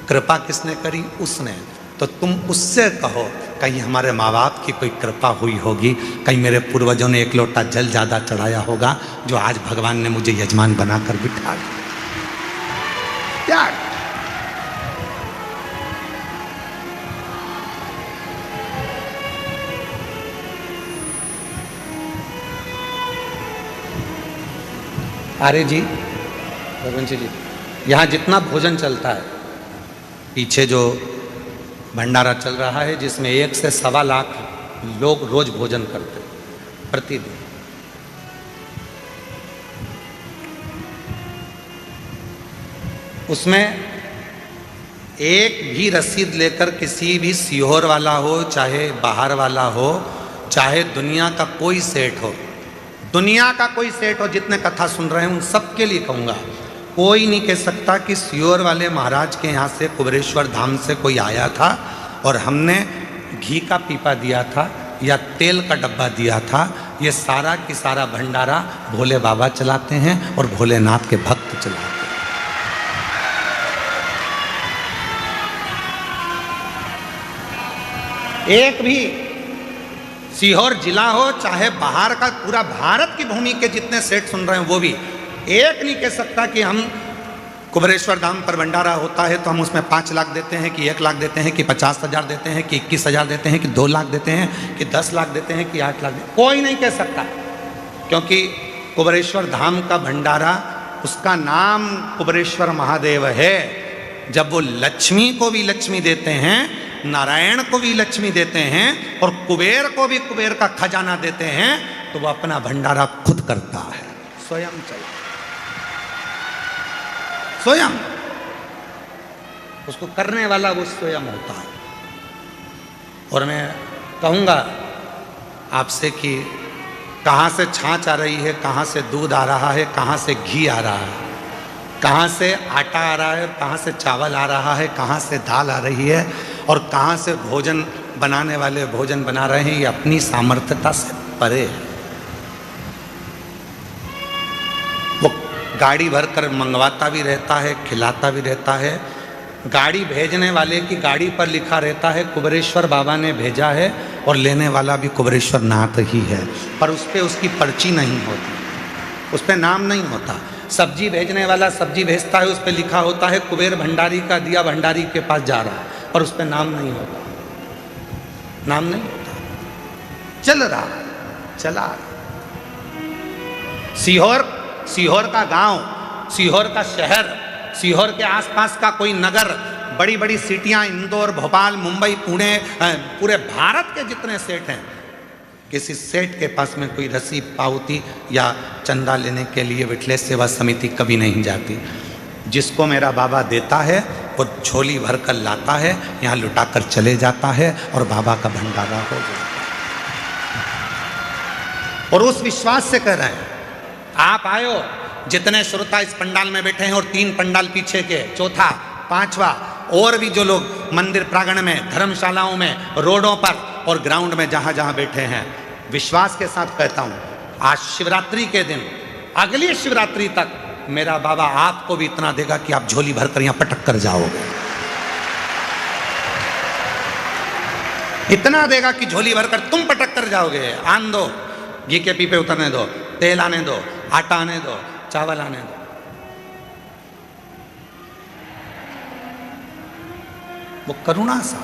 कृपा किसने करी? उसने। तो तुम उससे कहो कहीं हमारे माँ बाप की कोई कृपा हुई होगी, कहीं मेरे पूर्वजों ने एक लोटा जल ज़्यादा चढ़ाया होगा, जो आज भगवान ने मुझे यजमान बनाकर बिठा दिया। अरे जी रघुवंशी जी, यहाँ जितना भोजन चलता है, पीछे जो भंडारा चल रहा है जिसमें 1 से 1.25 लाख लोग रोज भोजन करते हैं प्रतिदिन, उसमें एक भी रसीद लेकर किसी भी सीहोर वाला हो, चाहे बाहर वाला हो, चाहे दुनिया का कोई सेठ हो, दुनिया का कोई सेठ हो, जितने कथा सुन रहे हैं उन सबके लिए कहूँगा, कोई नहीं कह सकता कि सीहोर वाले महाराज के यहाँ से कुबेरेश्वर धाम से कोई आया था और हमने घी का पीपा दिया था या तेल का डब्बा दिया था। ये सारा की सारा भंडारा भोले बाबा चलाते हैं और भोलेनाथ के भक्त चलाते हैं। एक भी सीहोर जिला हो, चाहे बाहर का पूरा भारत की भूमि के जितने सेठ सुन रहे हैं वो भी एक नहीं कह सकता कि हम कुबेरेश्वर धाम पर भंडारा होता है तो हम उसमें 5 लाख देते हैं कि 1 लाख देते हैं कि 50,000 देते हैं कि 21,000 देते हैं कि 2 लाख देते हैं कि 10 लाख देते हैं कि 8 लाख देते हैं। कोई नहीं कह सकता, क्योंकि कुबेरेश्वर धाम का भंडारा, उसका नाम कुबेरेश्वर महादेव है। जब वो लक्ष्मी को भी लक्ष्मी देते हैं, नारायण को भी लक्ष्मी देते हैं और कुबेर को भी कुबेर का खजाना देते हैं, तो वो अपना भंडारा खुद करता है, स्वयं चलता, स्वयं उसको करने वाला वो स्वयं होता है। और मैं कहूँगा आपसे कि कहाँ से छाछ आ रही है, कहाँ से दूध आ रहा है, कहाँ से घी आ रहा है, कहाँ से आटा आ रहा है, कहाँ से चावल आ रहा है, कहाँ से दाल आ रही है और कहाँ से भोजन बनाने वाले भोजन बना रहे हैं, ये अपनी सामर्थ्यता से परे है। वो गाड़ी भर कर मंगवाता भी रहता है, खिलाता भी रहता है। गाड़ी भेजने वाले की गाड़ी पर लिखा रहता है कुबेरेश्वर बाबा ने भेजा है, और लेने वाला भी कुबेरेश्वर नाथ ही है, पर उस पर उसकी पर्ची नहीं होती, उस पर नाम नहीं होता। सब्जी भेजने वाला सब्जी भेजता है, उस पर लिखा होता है कुबेर भंडारी का दिया भंडारी के पास जा रहा है, पर उस पर नाम नहीं होता, नाम नहीं होता। चल रहा, चला। सीहोर का गांव, सीहोर का शहर, सीहोर के आसपास का कोई नगर, बड़ी बड़ी सिटियां, इंदौर, भोपाल, मुंबई, पुणे, पूरे भारत के जितने सेठ हैं, किसी सेठ के पास में कोई रसी पावती या चंदा लेने के लिए विठलेश सेवा समिति कभी नहीं जाती। जिसको मेरा बाबा देता है वो झोली भर कर लाता है, यहाँ लुटा कर चले जाता है और बाबा का भंडारा हो जाता है। और उस विश्वास से कह रहे हैं, आप आयो, जितने श्रोता इस पंडाल में बैठे हैं और 3 पंडाल पीछे के, चौथा, 5वां, और भी जो लोग मंदिर प्रांगण में, धर्मशालाओं में, रोडों पर और ग्राउंड में जहां जहां बैठे हैं, विश्वास के साथ कहता हूं, आज शिवरात्रि के दिन, अगली शिवरात्रि तक मेरा बाबा आपको भी इतना देगा कि आप झोली भरकर यहां पटक कर जाओगे। इतना देगा कि झोली भरकर तुम पटक कर जाओगे। आन दो, घी के पीपे उतरने दो, तेल आने दो, आटा आने दो, चावल आने दो। वो करुणा सा,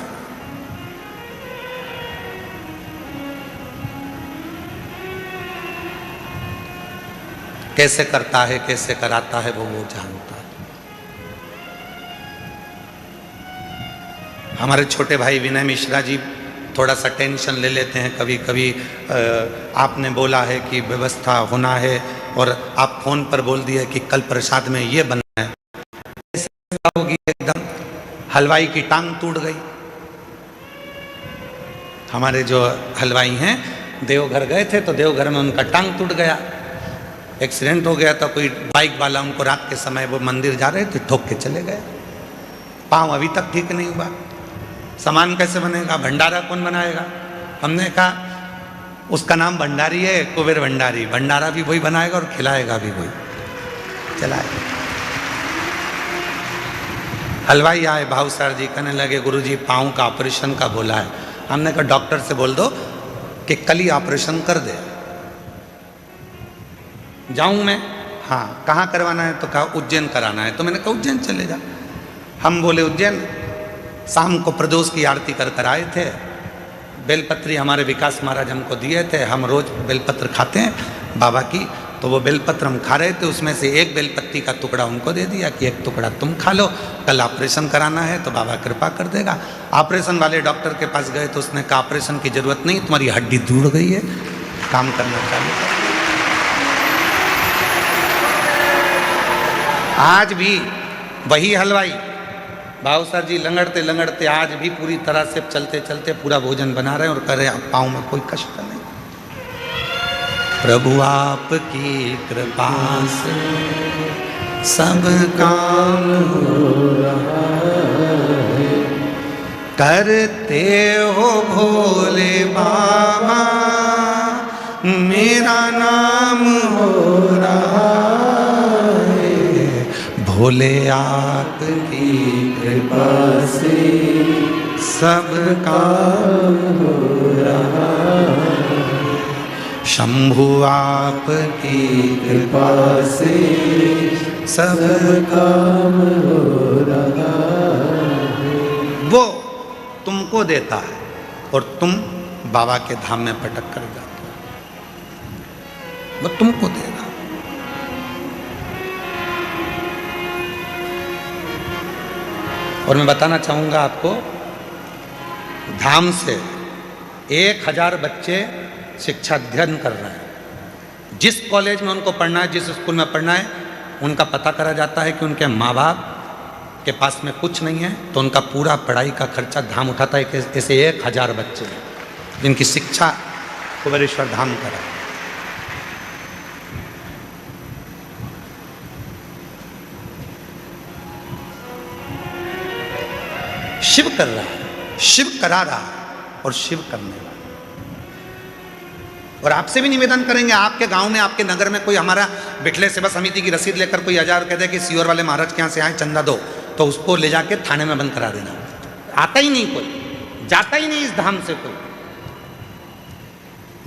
कैसे करता है, कैसे कराता है, वो जानता है। हमारे छोटे भाई विनय मिश्रा जी थोड़ा सा टेंशन ले लेते हैं कभी कभी। आपने बोला है कि व्यवस्था होना है और आप फोन पर बोल दिए कि कल प्रसाद में ये बनना है, होगी एकदम हलवाई की टांग टूट गई। हमारे जो हलवाई हैं देवघर गए थे, तो देवघर में उनका टांग टूट गया, एक्सीडेंट हो गया था। कोई बाइक वाला उनको रात के समय, वो मंदिर जा रहे थे, ठोक के चले गए। पाँव अभी तक ठीक नहीं हुआ। सामान कैसे बनेगा, भंडारा कौन बनाएगा? हमने कहा उसका नाम भंडारी है, कुबेर भंडारी, भंडारा भी वही बनाएगा और खिलाएगा भी वही, चलाएगा। हलवाई आए, भाव सर जी कहने लगे गुरुजी पाँव का ऑपरेशन का बोला है। हमने कहा डॉक्टर से बोल दो कि कल ही ऑपरेशन कर दे। जाऊं मैं? हाँ। कहाँ करवाना है? तो कहा उज्जैन कराना है। तो मैंने कहा उज्जैन चले जा। हम बोले उज्जैन। शाम को प्रदोष की आरती कर कर आए थे। बेलपत्री हमारे विकास महाराज हमको दिए थे, हम रोज बेलपत्र खाते हैं बाबा की, तो वो बेलपत्र हम खा रहे थे, उसमें से एक बेलपत्ती का टुकड़ा उनको दे दिया कि एक टुकड़ा तुम खा लो, कल ऑपरेशन कराना है तो बाबा कृपा कर देगा। ऑपरेशन वाले डॉक्टर के पास गए तो उसने कहा ऑपरेशन की जरूरत नहीं, तुम्हारी हड्डी दूर गई है, काम करना चालू कर। आज भी वही हलवाई भाव सर जी लंगड़ते लंगड़ते आज भी पूरी तरह से चलते चलते पूरा भोजन बना रहे हैं और कह रहे हैं पाँव में कोई कष्ट नहीं। प्रभु आपकी कृपा से सब काम हो रहा है, करते हो भोले बाबा मेरा नाम हो रहा है, भोले आपकी कृपा से सब काम हो रहा है, शंभु आपकी कृपा से सब काम हो रहा है। वो तुमको देता है और तुम बाबा के धाम में पटक कर जाते हो, वो तुमको देगा। और मैं बताना चाहूँगा आपको, धाम से 1000 बच्चे शिक्षा अध्ययन कर रहे हैं। जिस कॉलेज में उनको पढ़ना है, जिस स्कूल में पढ़ना है, उनका पता करा जाता है कि उनके माँ बाप के पास में कुछ नहीं है, तो उनका पूरा पढ़ाई का खर्चा धाम उठाता है। ऐसे 1000 बच्चे हैं जिनकी शिक्षा कुबेरेश्वर धाम करा। शिव कर रहा है, शिव करा रहा है और शिव करने वाला। और आपसे भी निवेदन करेंगे, आपके गांव में, आपके नगर में कोई हमारा बिठले सेवा समिति की रसीद लेकर कोई 1000 कह दे कि सीवर वाले महाराज के यहाँ से आए चंदा दो, तो उसको ले जाके थाने में बंद करा देना। आता ही नहीं कोई, जाता ही नहीं इस धाम से कोई।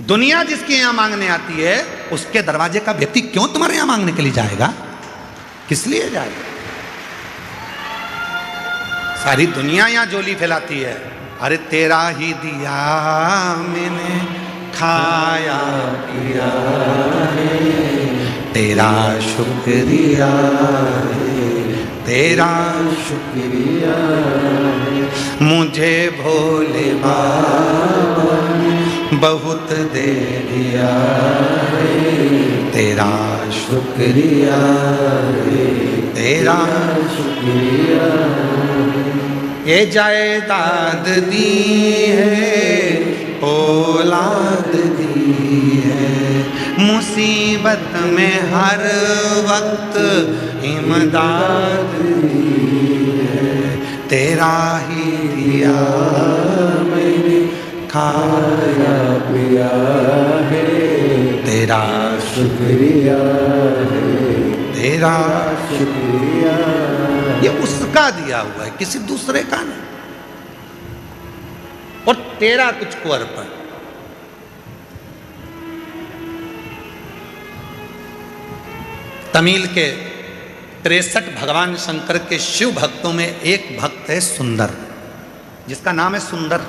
दुनिया जिसके यहां मांगने आती है, उसके दरवाजे का व्यक्ति क्यों तुम्हारे यहां मांगने के लिए जाएगा? किस लिए जाएगा? सारी दुनिया यहां जोली फैलाती है, अरे तेरा ही दिया मैंने खाया पिया तेरा शुक्रिया, तेरा शुक्रिया, मुझे भोले बाबा बहुत दे दिया, तेरा शुक्रिया, तेरा शुक्रिया। ये जायदाद दी है, औलाद दी है, मुसीबत में हर वक्त इमदाद दी है, तेरा ही दिया मैंने खाया पिया है, तेरा शुक्रिया है, तेरा शुक्रिया। ये उसका दिया हुआ है, किसी दूसरे का नहीं। और तेरा तुझको अर्पण। तमिल के 63 भगवान शंकर के शिव भक्तों में एक भक्त है सुंदर, जिसका नाम है सुंदर।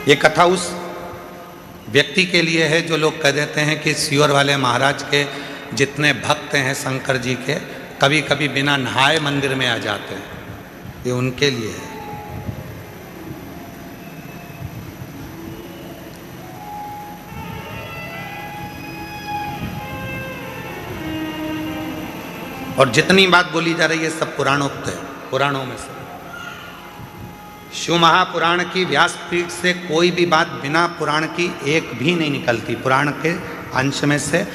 ये कथा उस व्यक्ति के लिए है जो लोग कह देते हैं कि सीवर वाले महाराज के जितने भक्त हैं शंकर जी के, कभी कभी बिना नहाए मंदिर में आ जाते हैं। ये उनके लिए है। और जितनी बात बोली जा रही है सब पुराणोक्त है, पुराणों में से। शिव महापुराण की व्यासपीठ से कोई भी बात बिना पुराण की एक भी नहीं निकलती। पुराण के अंश में से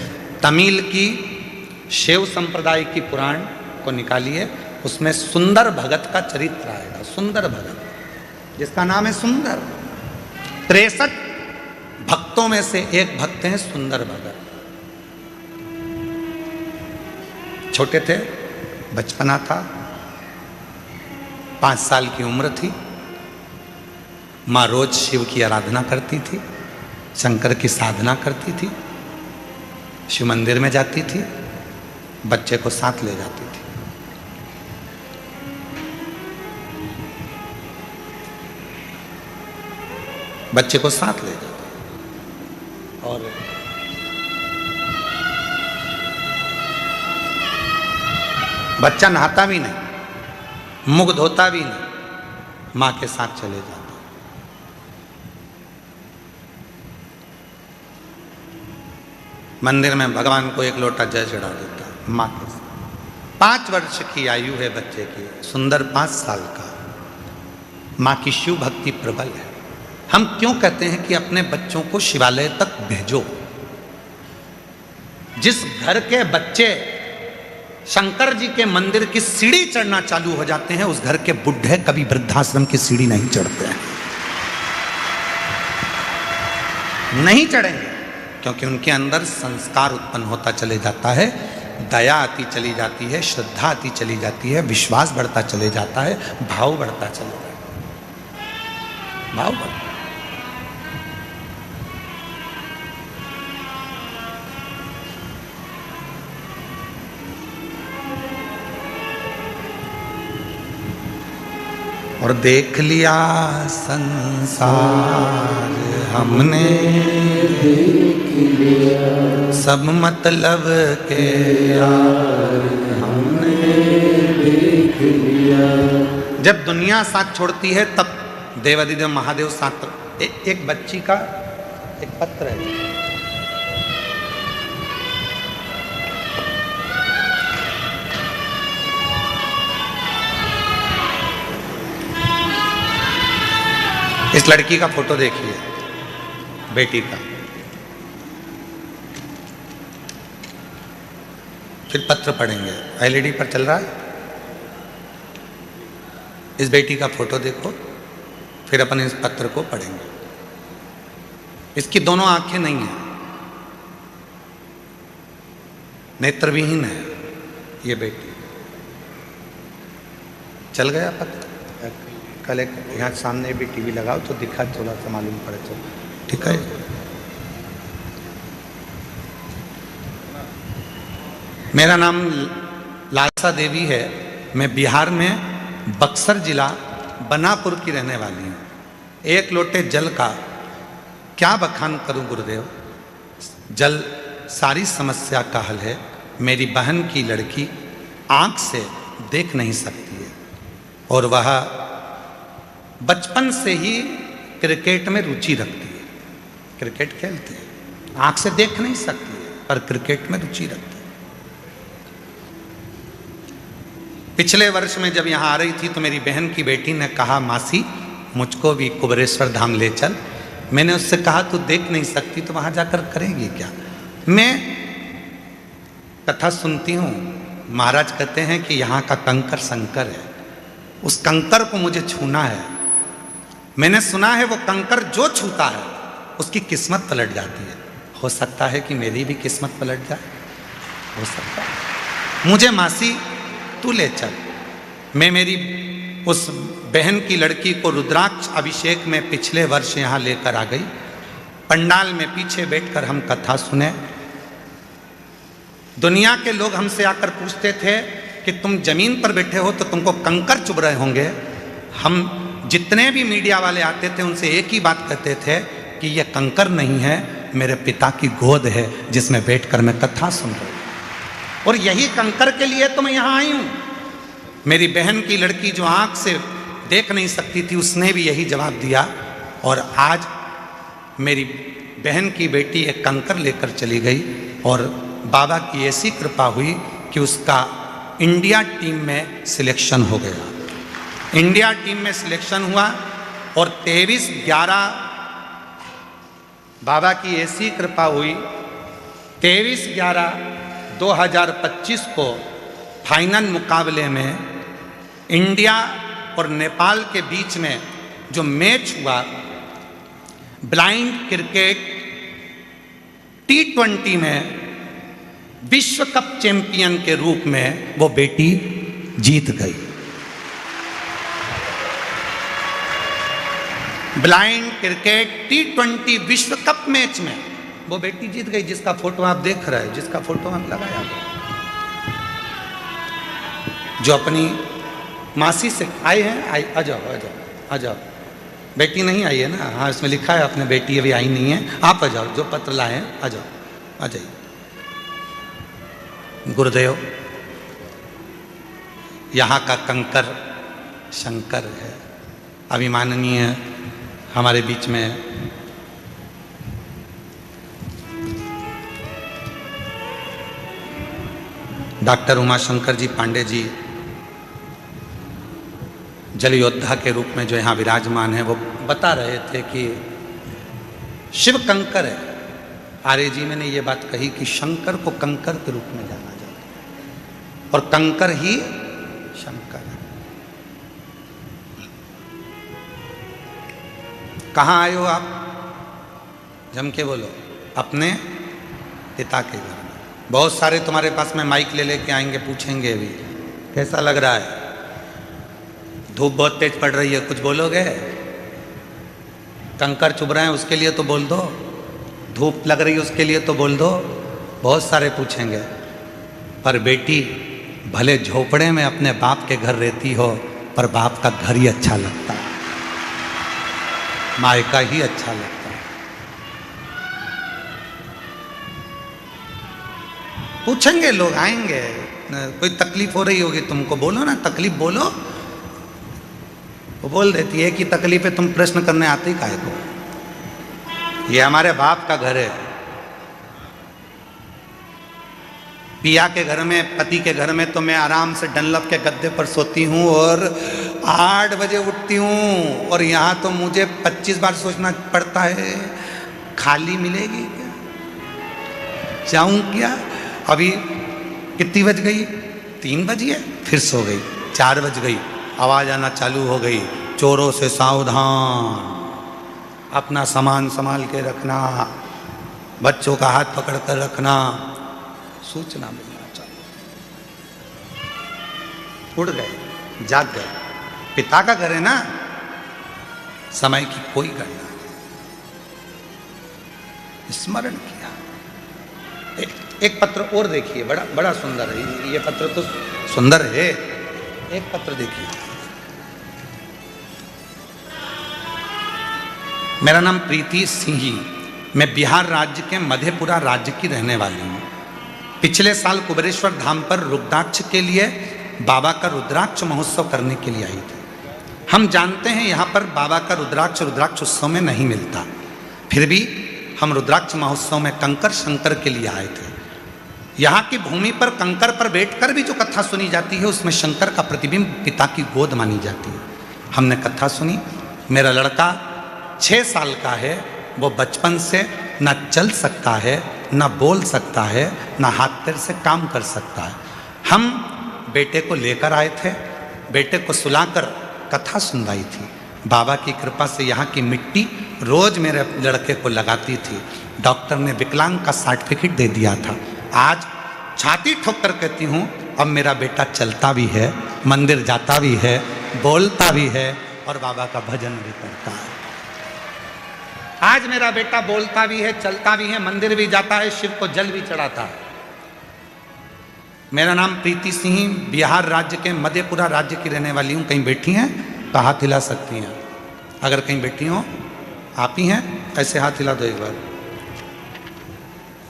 तमिल की शिव संप्रदाय की पुराण को निकालिए, उसमें सुंदर भगत का चरित्र आएगा। सुंदर भगत, जिसका नाम है सुंदर। 63 भक्तों में से एक भक्त हैं सुंदर भगत। छोटे थे, बचपना था, 5 साल की उम्र थी। माँ रोज शिव की आराधना करती थी, शंकर की साधना करती थी, शिव मंदिर में जाती थी, बच्चे को साथ ले जाती थी। बच्चे को साथ ले जाती और बच्चा नहाता भी नहीं, मुख धोता भी नहीं, माँ के साथ चले जाता। मंदिर में भगवान को एक लोटा जल चढ़ा देता माँ के साथ। 5 वर्ष की आयु है बच्चे की, सुंदर 5 साल का। माँ की शिव भक्ति प्रबल है। हम क्यों कहते हैं कि अपने बच्चों को शिवालय तक भेजो? जिस घर के बच्चे शंकर जी के मंदिर की सीढ़ी चढ़ना चालू हो जाते हैं, उस घर के बुढ़े कभी वृद्धाश्रम की सीढ़ी नहीं चढ़ते हैं। नहीं चढ़ेंगे, क्योंकि उनके अंदर संस्कार उत्पन्न होता चले जाता है, दया आती चली जाती है, श्रद्धा आती चली जाती है, विश्वास बढ़ता चले जाता है, भाव बढ़ता चले जाता है। भाव बढ़ता। और देख लिया संसार हमने, देख लिया सब मतलब के यार हमने, देख लिया। जब दुनिया साथ छोड़ती है तब देवादिदेव महादेव साथ। एक बच्ची का एक पत्र है, इस लड़की का फोटो देखिए, बेटी का। फिर पत्र पढ़ेंगे, एलईडी पर चल रहा है। इस बेटी का फोटो देखो, फिर अपन इस पत्र को पढ़ेंगे। इसकी दोनों आंखें नहीं हैं, नेत्रविहीन है ये बेटी। चल गया पत्र। कल एक यहाँ सामने भी टीवी लगाओ तो दिखा, थोड़ा सा मालूम पड़े तो ठीक है। मेरा नाम लालसा देवी है। मैं बिहार में बक्सर जिला बनापुर की रहने वाली हूँ। एक लोटे जल का क्या बखान करूं गुरुदेव। जल सारी समस्या का हल है। मेरी बहन की लड़की आंख से देख नहीं सकती है और वह बचपन से ही क्रिकेट में रुचि रखती है। क्रिकेट खेलती है, आंख से देख नहीं सकती है पर क्रिकेट में रुचि रखती है। पिछले वर्ष में जब यहाँ आ रही थी तो मेरी बहन की बेटी ने कहा, मासी मुझको भी कुबेरेश्वर धाम ले चल। मैंने उससे कहा तू देख नहीं सकती तो वहाँ जाकर करेगी क्या। मैं कथा सुनती हूँ, महाराज कहते हैं कि यहाँ का कंकर संकर है, उस कंकर को मुझे छूना है। मैंने सुना है वो कंकर जो छूता है उसकी किस्मत पलट जाती है। हो सकता है कि मेरी भी किस्मत पलट जाए, हो सकता है। मुझे मासी तू ले चल। मैं मेरी उस बहन की लड़की को रुद्राक्ष अभिषेक में पिछले वर्ष यहाँ लेकर आ गई। पंडाल में पीछे बैठकर हम कथा सुने। दुनिया के लोग हमसे आकर पूछते थे कि तुम जमीन पर बैठे हो तो तुमको कंकर चुभ रहे होंगे। हम जितने भी मीडिया वाले आते थे उनसे एक ही बात कहते थे कि यह कंकर नहीं है, मेरे पिता की गोद है जिसमें बैठकर मैं कथा सुन रहा हूँ। और यही कंकर के लिए तो मैं यहाँ आई हूँ। मेरी बहन की लड़की जो आंख से देख नहीं सकती थी उसने भी यही जवाब दिया। और आज मेरी बहन की बेटी एक कंकर लेकर चली गई और बाबा की ऐसी कृपा हुई कि उसका इंडिया टीम में सिलेक्शन हो गया। इंडिया टीम में सिलेक्शन हुआ और 23/11 बाबा की ऐसी कृपा हुई, 23/11/2025 को फाइनल मुकाबले में इंडिया और नेपाल के बीच में जो मैच हुआ ब्लाइंड क्रिकेट T20 में विश्व कप चैंपियन के रूप में वो बेटी जीत गई। ब्लाइंड क्रिकेट T20 विश्व कप मैच में वो बेटी जीत गई, जिसका फोटो आप देख रहे हैं, जिसका फोटो हम लगाया। जो अपनी मासी से आए हैं, आ जाओ आ जाओ आ जाओ। बेटी नहीं आई है ना? हाँ, इसमें लिखा है अपने बेटी अभी आई नहीं है। आप आ जाओ, जो पत्र लाए हैं आ जाओ, आ जाइए। गुरुदेव, यहाँ का कंकर शंकर है। अभिमाननीय हमारे बीच में डॉक्टर उमाशंकर जी पांडे जी जल योद्धा के रूप में जो यहाँ विराजमान है, वो बता रहे थे कि शिव कंकर है। आर्य जी ने ये बात कही कि शंकर को कंकर के रूप में जाना जाता है और कंकर ही शंकर है। कहाँ आए हो आप? जम के बोलो। अपने पिता के घर में। बहुत सारे तुम्हारे पास में माइक ले लेके आएंगे, पूछेंगे भी कैसा लग रहा है, धूप बहुत तेज पड़ रही है, कुछ बोलोगे? कंकर चुभ रहे हैं उसके लिए तो बोल दो, धूप लग रही है उसके लिए तो बोल दो। बहुत सारे पूछेंगे। पर बेटी भले झोपड़े में अपने बाप के घर रहती हो, पर बाप का घर ही अच्छा लगता है, मायका ही अच्छा लगता है। पूछेंगे लोग, आएंगे। कोई तकलीफ हो रही होगी तुमको, बोलो ना, तकलीफ बोलो। वो बोल देती है कि तकलीफ है, तुम प्रश्न करने आते ही काहे को? ये हमारे बाप का घर है। पिया के घर में, पति के घर में तो मैं आराम से डनलप के गद्दे पर सोती हूँ और 8 बजे उठती हूँ और यहाँ तो मुझे 25 बार सोचना पड़ता है खाली मिलेगी क्या, जाऊँ क्या। अभी कितनी बज गई, 3 बजी है, फिर सो गई। 4 बज गई, आवाज़ आना चालू हो गई, चोरों से सावधान, अपना सामान संभाल के रखना, बच्चों का हाथ पकड़ कर रखना, सूचना मिलना चाहिए। उड़ गए, जाग गए। पिता का घर है ना, समय की कोई गणना नहीं। स्मरण किया। एक पत्र और देखिए, बड़ा बड़ा सुंदर है ये पत्र, तो सुंदर है। एक पत्र देखिए। मेरा नाम प्रीति सिंही, मैं बिहार राज्य के मधेपुरा राज्य की रहने वाली हूँ। पिछले साल कुबेरेश्वर धाम पर रुद्राक्ष के लिए बाबा का रुद्राक्ष महोत्सव करने के लिए आई थी। हम जानते हैं यहाँ पर बाबा का रुद्राक्ष उत्सव में नहीं मिलता, फिर भी हम रुद्राक्ष महोत्सव में कंकर शंकर के लिए आए थे। यहाँ की भूमि पर कंकर पर बैठकर भी जो कथा सुनी जाती है उसमें शंकर का प्रतिबिंब पिता की गोद मानी जाती है। हमने कथा सुनी। मेरा लड़का 6 साल का है, वो बचपन से ना चल सकता है, ना बोल सकता है, ना हाथ पैर से काम कर सकता है। हम बेटे को लेकर आए थे, बेटे को सुलाकर कथा सुनवाई थी। बाबा की कृपा से यहाँ की मिट्टी रोज मेरे लड़के को लगाती थी। डॉक्टर ने विकलांग का सर्टिफिकेट दे दिया था। आज छाती ठोक कर कहती हूँ, अब मेरा बेटा चलता भी है, मंदिर जाता भी है, बोलता भी है और बाबा का भजन भी करता है। आज मेरा बेटा बोलता भी है, चलता भी है, मंदिर भी जाता है, शिव को जल भी चढ़ाता है। मेरा नाम प्रीति सिंह, बिहार राज्य के मधेपुरा राज्य की रहने वाली हूँ। कहीं बैठी हैं तो हाथ हिला सकती हैं। अगर कहीं बैठी हो, आप ही हैं, ऐसे हाथ हिला दो एक बार,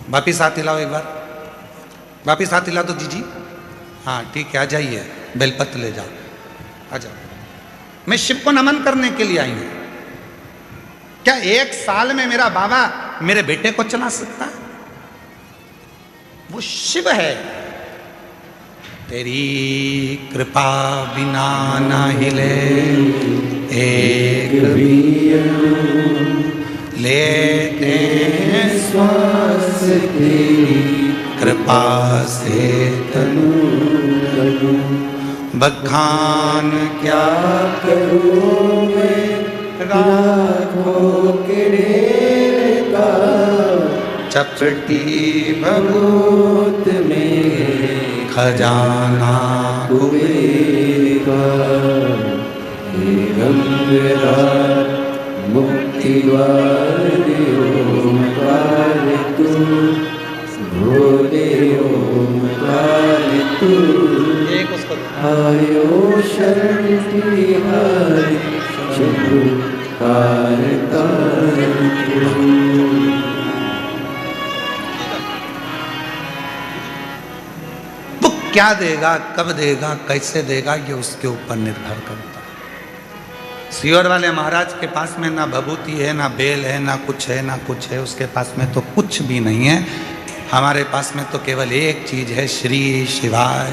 वापिस हाथ हिलाओ एक बार, वापिस हाथ हिला दो जीजी। हाँ ठीक है, आ जाइए, बेलपत्र ले जाओ, आ जाओ। मैं शिव को नमन करने के लिए आई हूँ। क्या 1 साल में मेरा बाबा मेरे बेटे को चला सकता है? वो शिव है। तेरी कृपा बिना ना हिले एक भी लेते श्वास, तेरी कृपा से तनु तनु, बखान क्या करूं मैं राखों के ढेर का, चपटी भभूत में खजाना कुबेर का, मुक्ति द्वार ओमकार तू, भोले ओमकार तू, आयो शरण तिहारी शंभु कारतार तू। क्या देगा, कब देगा, कैसे देगा, ये उसके ऊपर निर्भर करता है। सियोर वाले महाराज के पास में ना भभूति है, ना बेल है, ना कुछ है, ना कुछ है। उसके पास में तो कुछ भी नहीं है। हमारे पास में तो केवल एक चीज है, श्री शिवाय।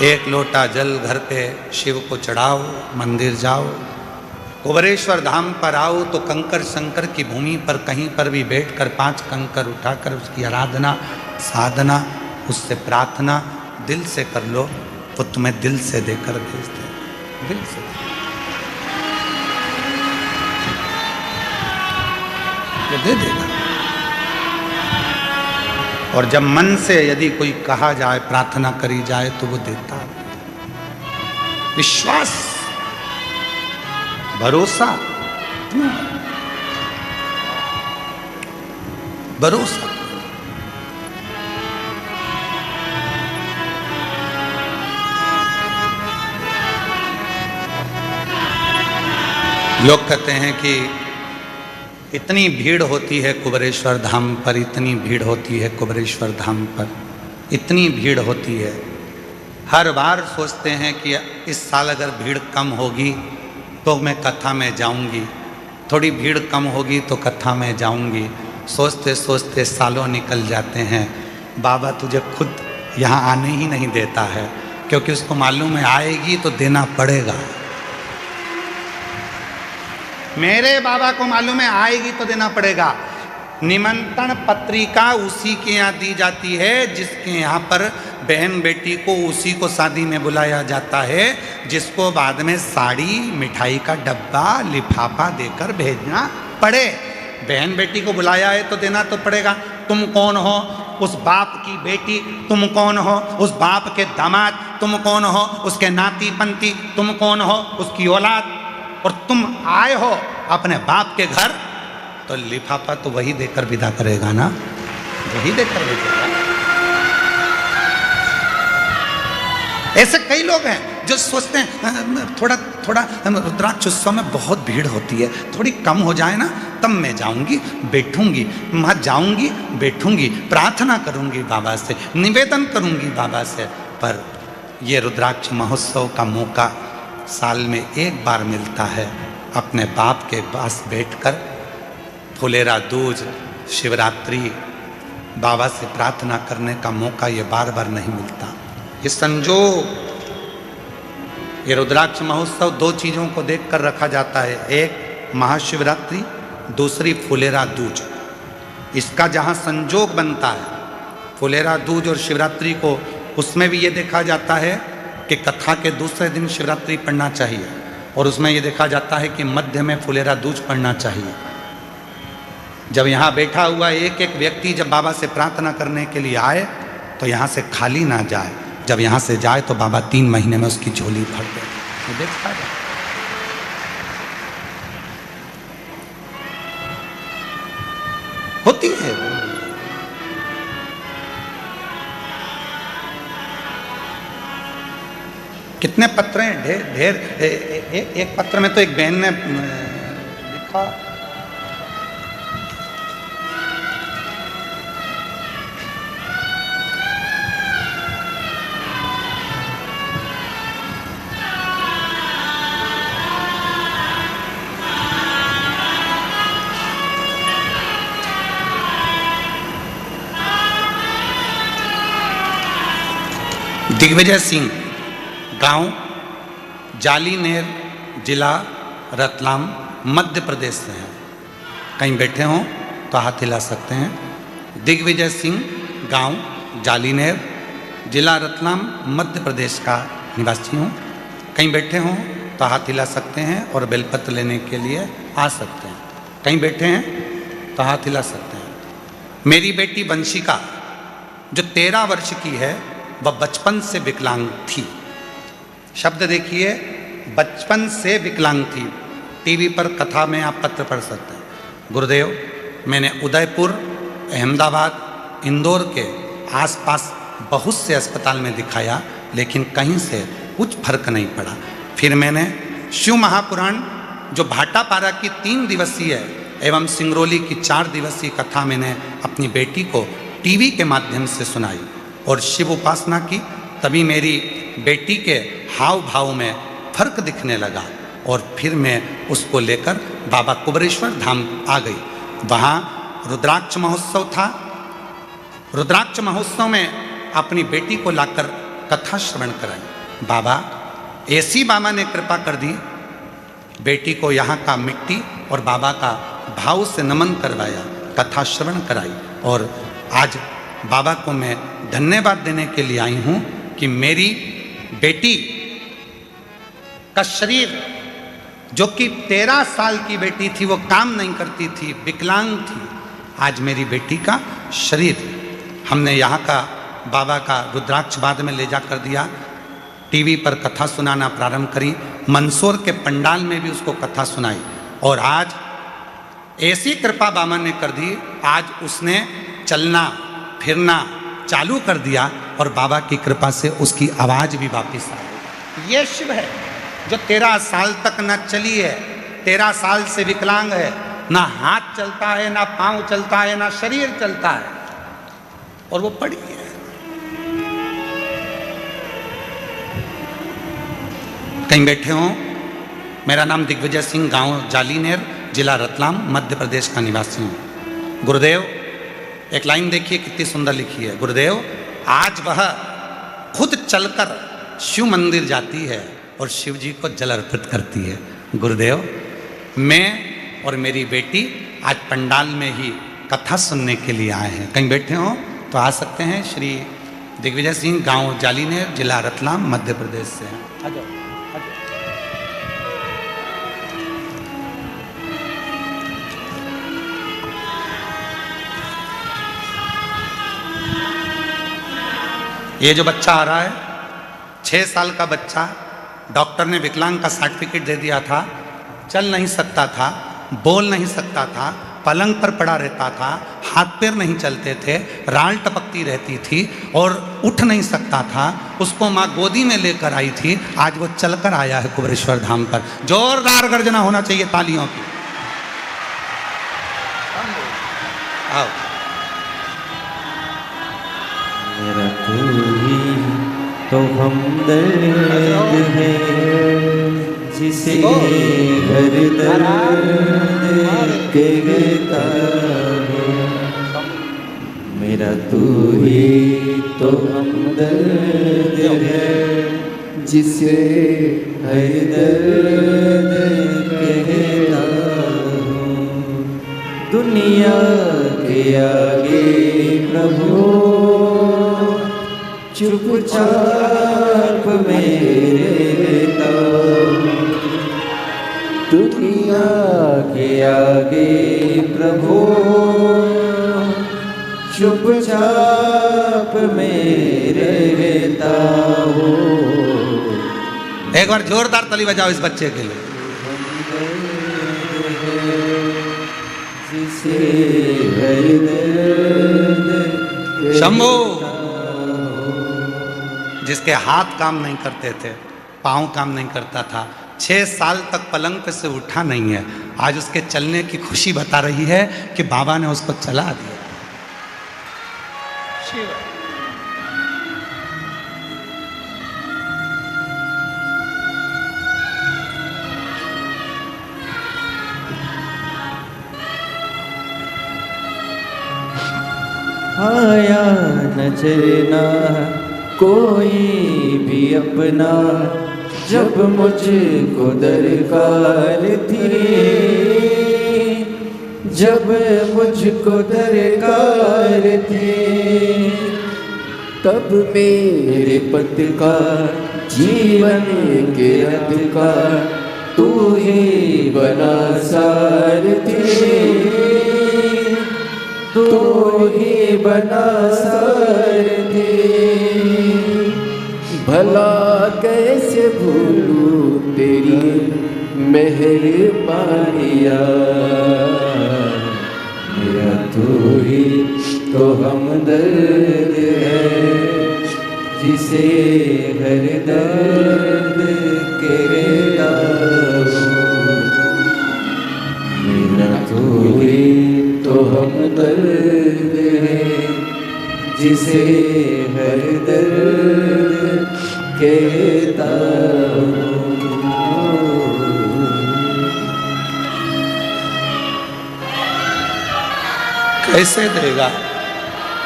एक लोटा जल घर पे शिव को चढ़ाओ, मंदिर जाओ, कुबेरेश्वर धाम पर आओ तो कंकर शंकर की भूमि पर कहीं पर भी बैठकर 5 कंकर उठाकर उसकी आराधना, साधना, उससे प्रार्थना दिल से कर लो, वो तुम्हें दिल से देकर भेज दे, दिल से वो दे देगा। और जब मन से यदि कोई कहा जाए, प्रार्थना करी जाए तो वो देता है। विश्वास, भरोसा, भरोसा। लोग कहते हैं कि इतनी भीड़ होती है कुबेरेश्वर धाम पर, इतनी भीड़ होती है कुबेरेश्वर धाम पर, इतनी भीड़ होती है। हर बार सोचते हैं कि इस साल अगर भीड़ कम होगी तो मैं कथा में जाऊंगी, थोड़ी भीड़ कम होगी तो कथा में जाऊंगी। सोचते सोचते सालों निकल जाते हैं। बाबा तुझे खुद यहाँ आने ही नहीं देता है, क्योंकि उसको मालूम है आएगी तो देना पड़ेगा। मेरे बाबा को मालूम है आएगी तो देना पड़ेगा। निमंत्रण पत्रिका उसी के यहाँ दी जाती है जिसके यहाँ पर बहन बेटी को उसी को शादी में बुलाया जाता है, जिसको बाद में साड़ी, मिठाई का डब्बा, लिफाफा देकर भेजना पड़े। बहन बेटी को बुलाया है तो देना तो पड़ेगा। तुम कौन हो? उस बाप की बेटी। तुम कौन हो? उस बाप के दामाद। तुम कौन हो? उसके नाती पंती। तुम कौन हो? उसकी औलाद। और तुम आए हो अपने बाप के घर, तो लिफाफा तो वही देकर विदा करेगा ना, वही देकर भेजेगा। ऐसे कई लोग हैं जो सोचते हैं थोड़ा रुद्राक्ष उत्सव में बहुत भीड़ होती है, थोड़ी कम हो जाए ना तब मैं जाऊंगी, बैठूंगी, वहाँ जाऊंगी, बैठूंगी, प्रार्थना करूंगी बाबा से, निवेदन करूंगी बाबा से। पर ये रुद्राक्ष महोत्सव का मौका साल में एक बार मिलता है, अपने बाप के पास बैठकर फुलेरा दूज, शिवरात्रि, बाबा से प्रार्थना करने का मौका ये बार बार नहीं मिलता। ये संजोग, ये रुद्राक्ष महोत्सव दो चीज़ों को देखकर रखा जाता है, एक महाशिवरात्रि, दूसरी फुलेरा दूज। इसका जहाँ संजोग बनता है फुलेरा दूज और शिवरात्रि को, उसमें भी ये देखा जाता है कि कथा के दूसरे दिन शिवरात्रि पढ़ना चाहिए, और उसमें ये देखा जाता है कि मध्य में फुलेरा दूज पढ़ना चाहिए। जब यहाँ बैठा हुआ एक एक व्यक्ति जब बाबा से प्रार्थना करने के लिए आए तो यहाँ से खाली ना जाए, जब यहाँ से जाए तो बाबा 3 महीने में उसकी झोली भर दे। देखता है होती है। कितने पत्र हैं, ढेर। एक पत्र में तो एक बहन ने लिखा, दिग्विजय सिंह, गांव जालीनेर, जिला रतलाम, मध्य प्रदेश से हैं। कहीं बैठे हों तो हाथ हिला सकते हैं। दिग्विजय सिंह, गांव जालीनेर, जिला रतलाम, मध्य प्रदेश का निवासी हूँ। कहीं बैठे हों तो हाथ हिला सकते हैं और बेलपत्र लेने के लिए आ सकते हैं। कहीं बैठे हैं तो हाथ हिला सकते हैं। मेरी बेटी वंशिका जो 13 वर्ष की है, वह बचपन से विकलांग थी। शब्द देखिए, बचपन से विकलांग थी। टीवी पर कथा में आप पत्र पढ़ सकते हैं। गुरुदेव, मैंने उदयपुर, अहमदाबाद, इंदौर के आसपास बहुत से अस्पताल में दिखाया, लेकिन कहीं से कुछ फर्क नहीं पड़ा। फिर मैंने शिव महापुराण जो भाटापारा की 3 दिवसीय एवं सिंगरौली की 4 दिवसीय कथा मैंने अपनी बेटी को टीवी के माध्यम से सुनाई और शिव उपासना की। तभी मेरी बेटी के हाव भाव में फर्क दिखने लगा और फिर मैं उसको लेकर बाबा कुबरेश्वर धाम आ गई। वहाँ रुद्राक्ष महोत्सव था। रुद्राक्ष महोत्सव में अपनी बेटी को लाकर कथा श्रवण कराई। बाबा, ऐसी बाबा ने कृपा कर दी, बेटी को यहाँ का मिट्टी और बाबा का भाव से नमन करवाया, कथा श्रवण कराई। और आज बाबा को मैं धन्यवाद देने के लिए आई हूँ कि मेरी बेटी का शरीर, जो कि 13 साल की बेटी थी, वो काम नहीं करती थी, विकलांग थी, आज मेरी बेटी का शरीर हमने यहाँ का बाबा का रुद्राक्ष बाद में ले जा कर दिया। टीवी पर कथा सुनाना प्रारंभ करी। मंदसौर के पंडाल में भी उसको कथा सुनाई और आज ऐसी कृपा बाबा ने कर दी, आज उसने चलना फिरना चालू कर दिया और बाबा की कृपा से उसकी आवाज़ भी वापस आ गई। ये शिव है जो 13 साल तक न चली है, 13 साल से विकलांग है, ना हाथ चलता है, ना पांव चलता है, ना शरीर चलता है, और वो पड़ी है। कहीं बैठे हों। मेरा नाम दिग्विजय सिंह, गांव जालीनेर, जिला रतलाम, मध्य प्रदेश का निवासी हूँ। गुरुदेव, एक लाइन देखिए कितनी सुंदर लिखी है। गुरुदेव, आज वह खुद चलकर शिव मंदिर जाती है और शिव जी को जल अर्पित करती है। गुरुदेव, मैं और मेरी बेटी आज पंडाल में ही कथा सुनने के लिए आए हैं। कहीं बैठे हो तो आ सकते हैं। श्री दिग्विजय सिंह, गांव जालीनेर, जिला रतलाम, मध्य प्रदेश से हैं। आ जाओ, आ जाओ। ये जो बच्चा आ रहा है, 6 साल का बच्चा, डॉक्टर ने विकलांग का सर्टिफिकेट दे दिया था। चल नहीं सकता था, बोल नहीं सकता था, पलंग पर पड़ा रहता था, हाथ पैर नहीं चलते थे, राल टपकती रहती थी और उठ नहीं सकता था। उसको माँ गोदी में लेकर आई थी। आज वो चलकर आया है कुबेरेश्वर धाम पर। जोरदार गर्जना होना चाहिए तालियों की। आओ। मेरा तू ही तो हमदर्द है, जिसे हर दर्द कहता है। मेरा तू ही तो हमदर्द है, जिसे हर दर्द कहता हूँ। दुनिया के आगे प्रभु चुपचाप मेरे रहता, दुनिया के आगे प्रभु चुपचाप मेरे रहता हूँ। एक बार जोरदार ताली बजाओ इस बच्चे के लिए। शंभू, जिसके हाथ काम नहीं करते थे, पाँव काम नहीं करता था, 6 साल तक पलंग पे से उठा नहीं है, आज उसके चलने की खुशी बता रही है कि बाबा ने उसको चला दिया। आया नजर ना कोई भी अपना, जब मुझको दरकार थी, जब मुझको दरकार थी, तब मेरे पद का जीवन के रथ का तू ही बना सारथी, तू ही बना सारथी। भला कैसे भूलूं तेरी मेहरबानियाँ, मेरा तू ही तो हमदर्द है, जिसे हर दर्द कहता हूँ। मेरा तू ही तो हमदर्द है, जिसे हर दर्द कहता हूँ। कैसे देगा,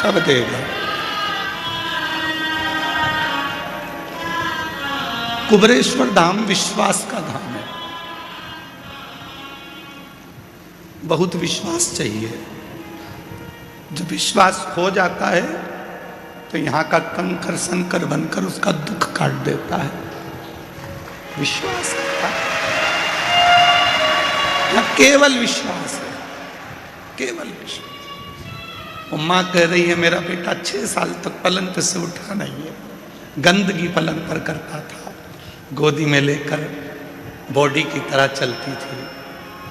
कब देगा? कुबेरेश्वर धाम विश्वास का धाम है। बहुत विश्वास चाहिए। जब विश्वास हो जाता है तो यहाँ का कंकर संकर बनकर उसका दुख काट देता है। विश्वास न केवल विश्वास है, केवल विश्वास। माँ कह रही है मेरा बेटा 6 साल तक पलंग पे से उठा नहीं है, गंदगी पलंग पर करता था, गोदी में लेकर बॉडी की तरह चलती थी,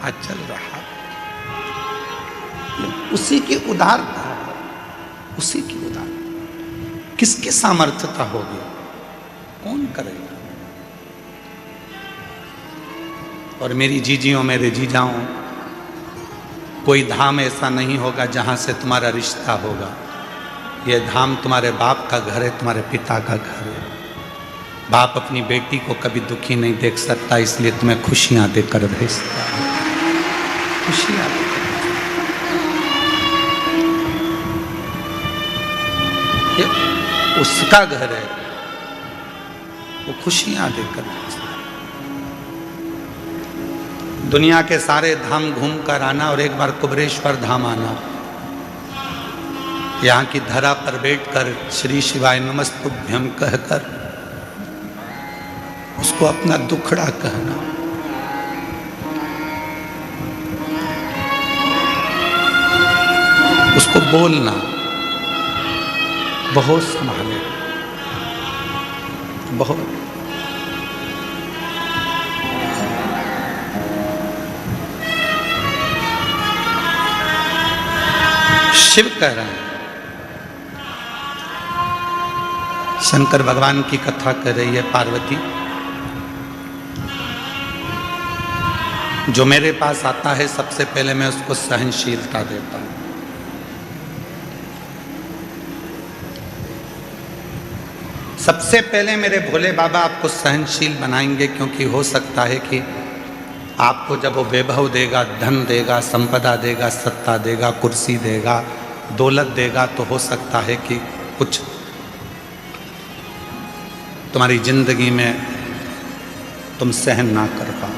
आज चल रहा। उसी की उदारता, उसी की उदारता। किसकी सामर्थ्यता होगी? कौन करेगा? और मेरी जीजियों, मेरे जीजाओं, कोई धाम ऐसा नहीं होगा जहां से तुम्हारा रिश्ता होगा। यह धाम तुम्हारे बाप का घर है, तुम्हारे पिता का घर है। बाप अपनी बेटी को कभी दुखी नहीं देख सकता, इसलिए तुम्हें खुशियां देकर भेजता है, खुशियां देकर। ये उसका घर है, वो खुशियां देकर। दुनिया के सारे धाम घूम कर आना और एक बार कुबरेश्वर धाम आना, यहाँ की धरा पर बैठकर श्री शिवाय नमस्तुभ्यम कहकर उसको अपना दुखड़ा कहना, उसको बोलना, बहुत संभाले, बहुत। शिव कह रहे हैं, शंकर भगवान की कथा कर रही है पार्वती, जो मेरे पास आता है सबसे पहले मैं उसको सहनशीलता देता हूं। सबसे पहले मेरे भोले बाबा आपको सहनशील बनाएंगे, क्योंकि हो सकता है कि आपको जब वो वैभव देगा, धन देगा, संपदा देगा, सत्ता देगा, कुर्सी देगा, दौलत देगा, तो हो सकता है कि कुछ तुम्हारी जिंदगी में तुम सहन ना कर पाओ।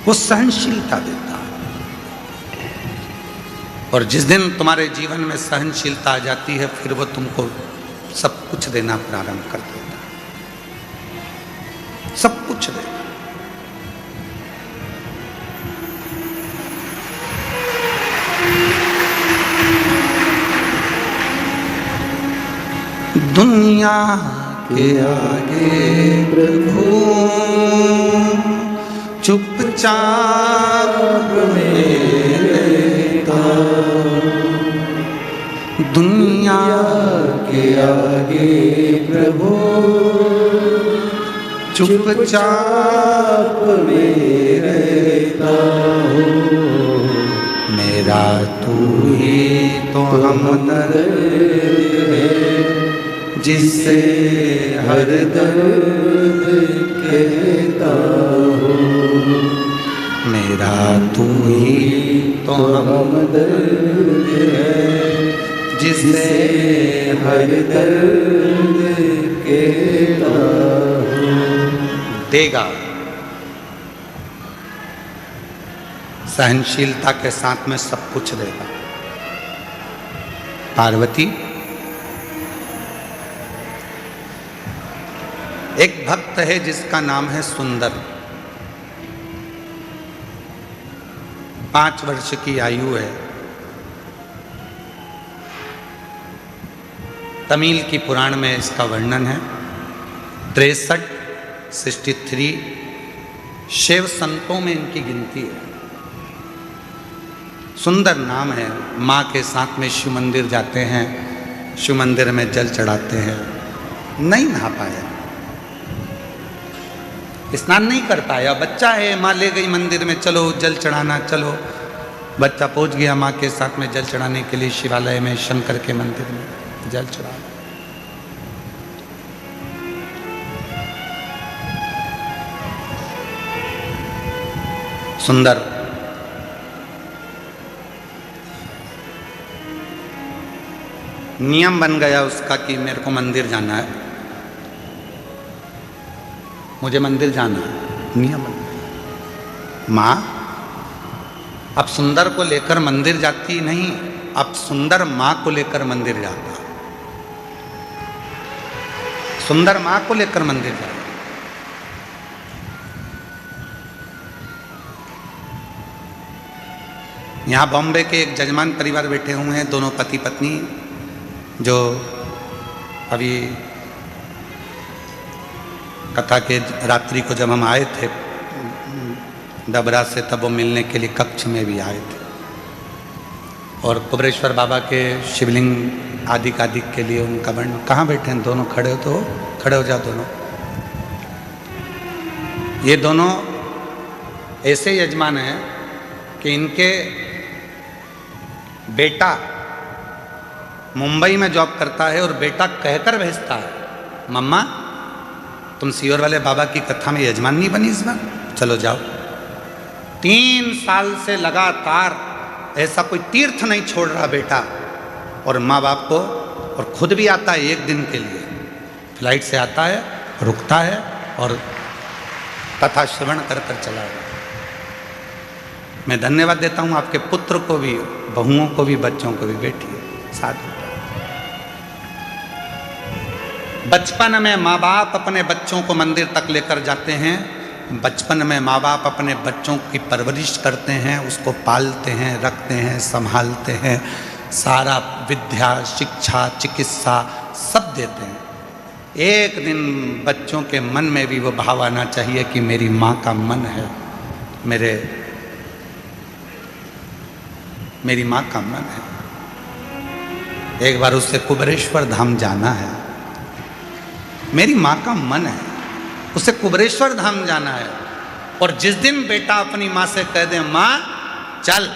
वो सहनशीलता देता है, और जिस दिन तुम्हारे जीवन में सहनशीलता आ जाती है, फिर वो तुमको सब कुछ देना प्रारंभ कर देता है, सब कुछ देगा। दुनिया के आगे प्रभु चुपचाप रहता, दुनिया के आगे प्रभु चुपचाप में रहता हूँ, मेरा तू ही तो हमदर्द है, जिससे हर दर्द कहता हूँ, मेरा तू ही तो हमदर्द है, जिससे हर दर्द कहता हूँ। देगा। सहनशीलता के साथ में सब कुछ देगा। पार्वती, एक भक्त है जिसका नाम है सुंदर, 5 वर्ष की आयु है। तमिल की पुराण में इसका वर्णन है। 63 शिव संतों में इनकी गिनती है। सुंदर नाम है। माँ के साथ में शिव मंदिर जाते हैं, शिव मंदिर में जल चढ़ाते हैं। नहीं नहा पाया, स्नान नहीं कर पाया। बच्चा है, माँ ले गई मंदिर में, चलो जल चढ़ाना, चलो। बच्चा पहुंच गया माँ के साथ में जल चढ़ाने के लिए शिवालय में, शंकर के मंदिर में जल चढ़ा। सुंदर नियम बन गया उसका कि मेरे को मंदिर जाना है, मुझे मंदिर जाना है, नियम बन गया। माँ अब सुंदर को लेकर मंदिर जाती नहीं, अब सुंदर माँ को लेकर मंदिर जाता। सुंदर माँ को लेकर मंदिर जाता। यहाँ बॉम्बे के एक जजमान परिवार बैठे हुए हैं, दोनों पति पत्नी, जो अभी कथा के रात्रि को जब हम आए थे डबरा से, तब वो मिलने के लिए कक्ष में भी आए थे। और कुबरेश्वर बाबा के शिवलिंग आदिक के लिए उनका वर्णन। कहाँ बैठे हैं दोनों? खड़े हो तो खड़े हो जाओ दोनों। ये दोनों ऐसे यजमान हैं कि इनके बेटा मुंबई में जॉब करता है और बेटा कहकर भेजता है, मम्मा तुम सीवर वाले बाबा की कथा में यजमान नहीं बनी इस बार, चलो जाओ। 3 साल से लगातार ऐसा कोई तीर्थ नहीं छोड़ रहा बेटा, और माँ बाप को, और खुद भी आता है 1 दिन के लिए। फ्लाइट से आता है, रुकता है और कथा श्रवण कर कर चला गया। मैं धन्यवाद देता हूँ आपके पुत्र को भी, बहुओं को भी, बच्चों को भी। बैठिए, साधु। बचपन में माँ बाप अपने बच्चों को मंदिर तक लेकर जाते हैं। बचपन में माँ बाप अपने बच्चों की परवरिश करते हैं, उसको पालते हैं, रखते हैं, संभालते हैं, सारा विद्या, शिक्षा, चिकित्सा सब देते हैं। एक दिन बच्चों के मन में भी वो भाव आना चाहिए कि मेरी माँ का मन है, मेरी माँ का मन है। एक बार उससे कुबेरेश्वर धाम जाना है, मेरी माँ का मन है, उसे कुबेरेश्वर धाम जाना है। और जिस दिन बेटा अपनी माँ से कह दे, माँ चल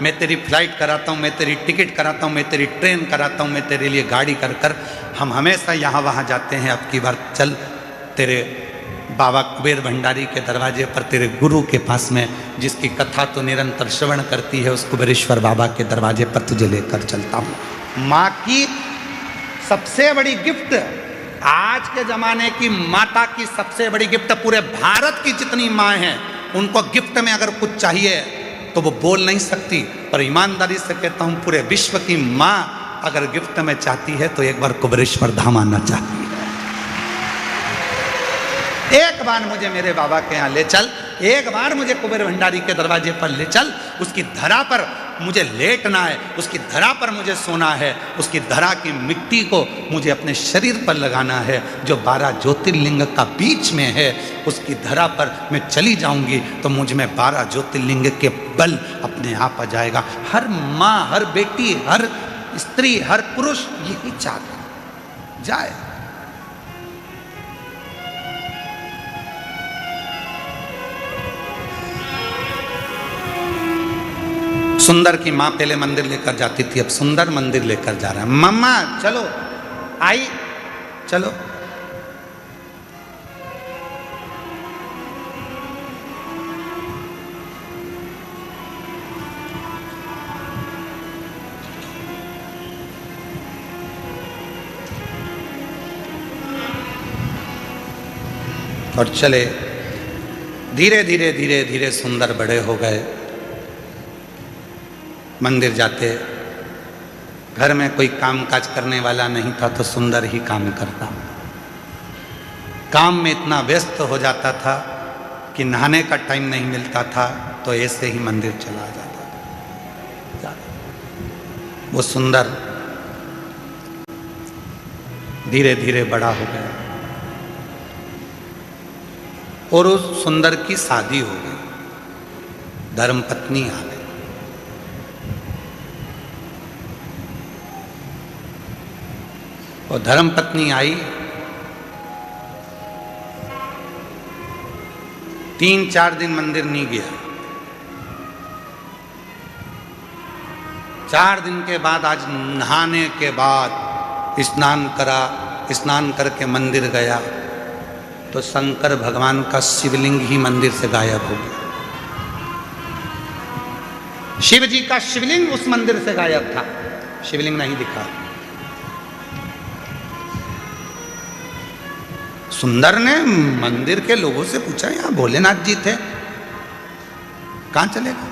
मैं तेरी फ्लाइट कराता हूँ, मैं तेरी टिकट कराता हूँ, मैं तेरी ट्रेन कराता हूँ, मैं तेरे लिए गाड़ी कर कर हम हमेशा यहाँ वहाँ जाते हैं, अब की बार चल तेरे बाबा कुबेर भंडारी के दरवाजे पर, तेरे गुरु के पास में, जिसकी कथा तो निरंतर श्रवण करती है, उस कुबेरेश्वर बाबा के दरवाजे पर तुझे लेकर चलता हूँ। माँ की सबसे बड़ी गिफ्ट, आज के जमाने की माता की सबसे बड़ी गिफ्ट, पूरे भारत की जितनी माँ हैं उनको गिफ्ट में अगर कुछ चाहिए तो वो बोल नहीं सकती, पर ईमानदारी से कहता हूँ पूरे विश्व की माँ अगर गिफ्ट में चाहती है तो एक बार कुबेरेश्वर धाम आना चाहती है। एक बार मुझे मेरे बाबा के यहाँ ले चल, एक बार मुझे कुबेर भंडारी के दरवाजे पर ले चल, उसकी धरा पर मुझे लेटना है, उसकी धरा पर मुझे सोना है, उसकी धरा की मिट्टी को मुझे अपने शरीर पर लगाना है, जो 12 ज्योतिर्लिंग का बीच में है, उसकी धरा पर मैं चली जाऊंगी तो मुझ में 12 ज्योतिर्लिंग के बल अपने आप आ जाएगा। हर माँ, हर बेटी, हर स्त्री, हर पुरुष यही चाहता जाए। सुंदर की माँ पहले मंदिर लेकर जाती थी, अब सुंदर मंदिर लेकर जा रहा है। मम्मा चलो, आई चलो। और चले, धीरे धीरे धीरे धीरे सुंदर बड़े हो गए। मंदिर जाते, घर में कोई काम काज करने वाला नहीं था तो सुंदर ही काम करता। काम में इतना व्यस्त हो जाता था कि नहाने का टाइम नहीं मिलता था, तो ऐसे ही मंदिर चला जाता। वो सुंदर धीरे धीरे बड़ा हो गया और उस सुंदर की शादी हो गई, धर्मपत्नी आ गई। और धर्मपत्नी आई, 3-4 दिन मंदिर नहीं गया। 4 दिन के बाद, आज नहाने के बाद स्नान करा, स्नान करके मंदिर गया तो शंकर भगवान का शिवलिंग ही मंदिर से गायब हो गया। शिव जी का शिवलिंग उस मंदिर से गायब था, शिवलिंग नहीं दिखा। सुंदर ने मंदिर के लोगों से पूछा, यहाँ भोलेनाथ जी थे, कहाँ चले गए?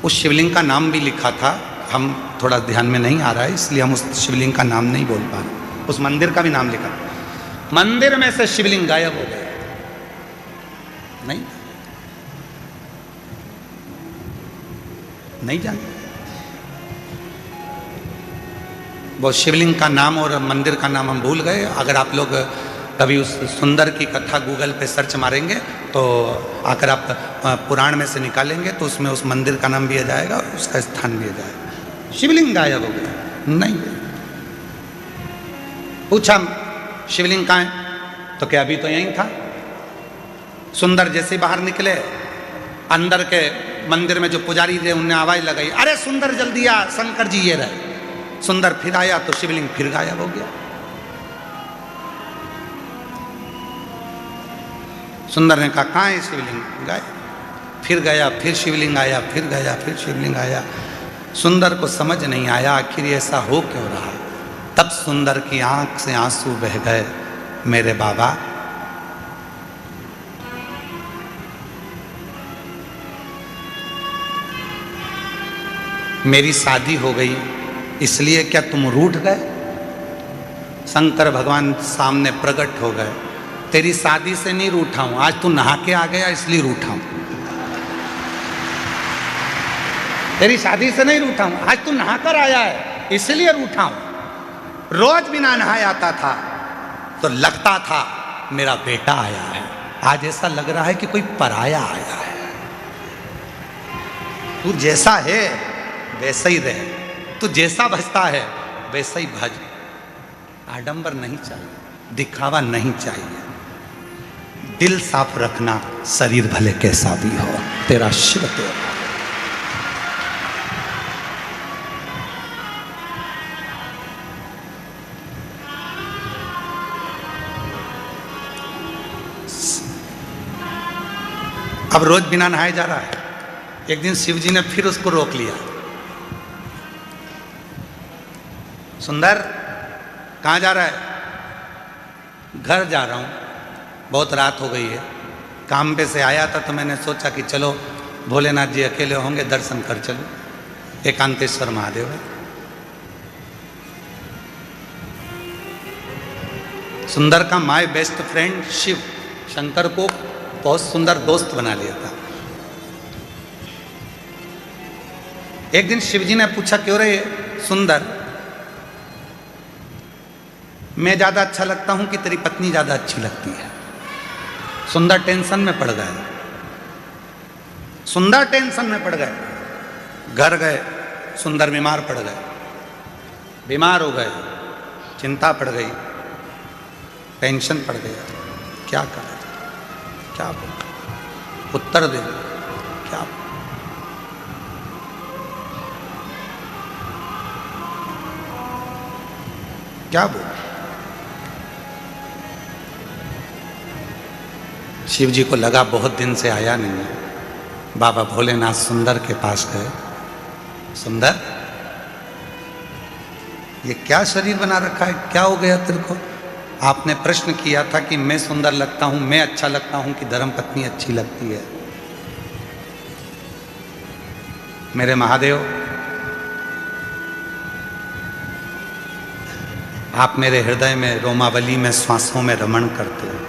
उस शिवलिंग का नाम भी लिखा था, हम थोड़ा ध्यान में नहीं आ रहा है इसलिए हम उस शिवलिंग का नाम नहीं बोल पा रहे। उस मंदिर का भी नाम लिखा, मंदिर में से शिवलिंग गायब हो गया। नहीं जानते वो शिवलिंग का नाम और मंदिर का नाम हम भूल गए। अगर आप लोग कभी उस सुंदर की कथा गूगल पे सर्च मारेंगे तो अगर आप पुराण में से निकालेंगे तो उसमें उस मंदिर का नाम भी आ जाएगा और उसका स्थान भी आ जाएगा। शिवलिंग गायब हो गया, नहीं। पूछा शिवलिंग कहाँ है तो क्या अभी तो यहीं था। सुंदर जैसे बाहर निकले, अंदर के मंदिर में जो पुजारी थे उनने आवाज लगाई, अरे सुंदर जल्दी आ, शंकर जी ये रहे। सुंदर फिर आया तो शिवलिंग फिर गायब हो गया। सुंदर ने कहा कहाँ है शिवलिंग? गायब। फिर गया, फिर शिवलिंग आया, फिर गया, फिर शिवलिंग आया। सुंदर को समझ नहीं आया आखिर ऐसा हो क्यों रहा। तब सुंदर की आंख से आंसू बह गए, मेरे बाबा मेरी शादी हो गई इसलिए क्या तुम रूठ गए? शंकर भगवान सामने प्रकट हो गए, तेरी शादी से नहीं रूठा हूं, आज तू नहा के आ गया इसलिए रूठा हूं। तेरी शादी से नहीं रूठा हूं, आज तू नहाकर आया है इसलिए रूठा हूं। रोज बिना नहाए आता था तो लगता था मेरा बेटा आया है, आज ऐसा लग रहा है कि कोई पराया आया है। तू जैसा है वैसा ही रहे, तू जैसा भजता है वैसा ही भज। आडंबर नहीं चाहिए, दिखावा नहीं चाहिए, दिल साफ रखना, शरीर भले कैसा भी हो, तेरा शिव तेरा। अब रोज बिना नहाए जा रहा है। एक दिन शिव जी ने फिर उसको रोक लिया, सुंदर कहाँ जा रहा है? घर जा रहा हूँ, बहुत रात हो गई है, काम पे से आया था तो मैंने सोचा कि चलो भोलेनाथ जी अकेले होंगे, दर्शन कर चलो, एकांतेश्वर महादेव है। सुंदर का my best friend Shiv Shankar को बहुत सुंदर दोस्त बना लिया था। एक दिन शिव जी ने पूछा, क्यों रे सुंदर, मैं ज्यादा अच्छा लगता हूं कि तेरी पत्नी ज्यादा अच्छी लगती है? सुंदर टेंशन में पड़ गए, सुंदर टेंशन में पड़ गए। घर गए, सुंदर बीमार पड़ गए, बीमार हो गए, चिंता पड़ गई, टेंशन पड़ गया, क्या करें, क्या बोल, उत्तर दे, क्या बोल? क्या बोल? शिव जी को लगा बहुत दिन से आया नहीं है, बाबा भोलेनाथ सुंदर के पास गए, सुंदर ये क्या शरीर बना रखा है, क्या हो गया तेरे को? आपने प्रश्न किया था कि मैं सुंदर लगता हूं, मैं अच्छा लगता हूं कि धर्मपत्नी अच्छी लगती है? मेरे महादेव, आप मेरे हृदय में, रोमावली में, श्वासों में रमण करते हो।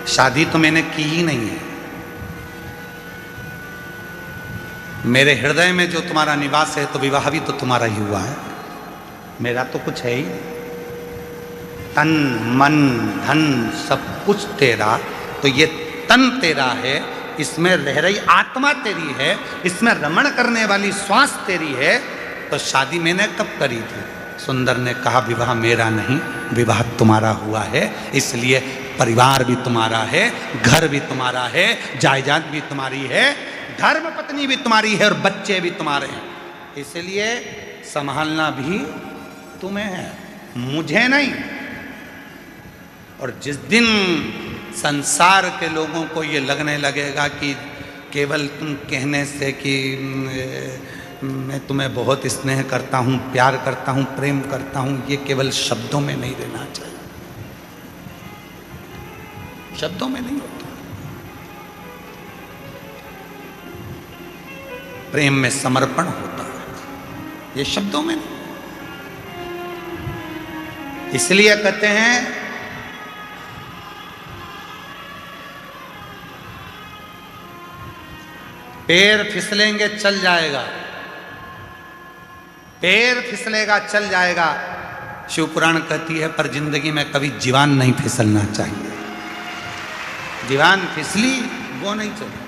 शादी तो मैंने की ही नहीं है, मेरे हृदय में जो तुम्हारा निवास है तो विवाह भी तो तुम्हारा ही हुआ है, मेरा तो कुछ है ही नहीं। तन मन धन सब कुछ तेरा, तो ये तन तेरा है, इसमें रह रही आत्मा तेरी है, इसमें रमण करने वाली श्वास तेरी है, तो शादी मैंने कब करी थी? सुंदर ने कहा, विवाह मेरा नहीं, विवाह तुम्हारा हुआ है, इसलिए परिवार भी तुम्हारा है, घर भी तुम्हारा है, जायदाद भी तुम्हारी है, धर्म पत्नी भी तुम्हारी है और बच्चे भी तुम्हारे हैं, इसलिए संभालना भी तुम्हें है, मुझे नहीं। और जिस दिन संसार के लोगों को ये लगने लगेगा कि केवल तुम कहने से कि मैं तुम्हें बहुत स्नेह करता हूँ, प्यार करता हूँ, प्रेम करता हूँ, ये केवल शब्दों में नहीं रहना चाहिए, शब्दों में नहीं होता। प्रेम में समर्पण होता है, ये शब्दों में नहीं। इसलिए कहते हैं पैर फिसलेंगे चल जाएगा, पैर फिसलेगा चल जाएगा, शिव पुराण कहती है, पर जिंदगी में कभी जीवान नहीं फिसलना चाहिए। जीवान फिसली वो नहीं चले,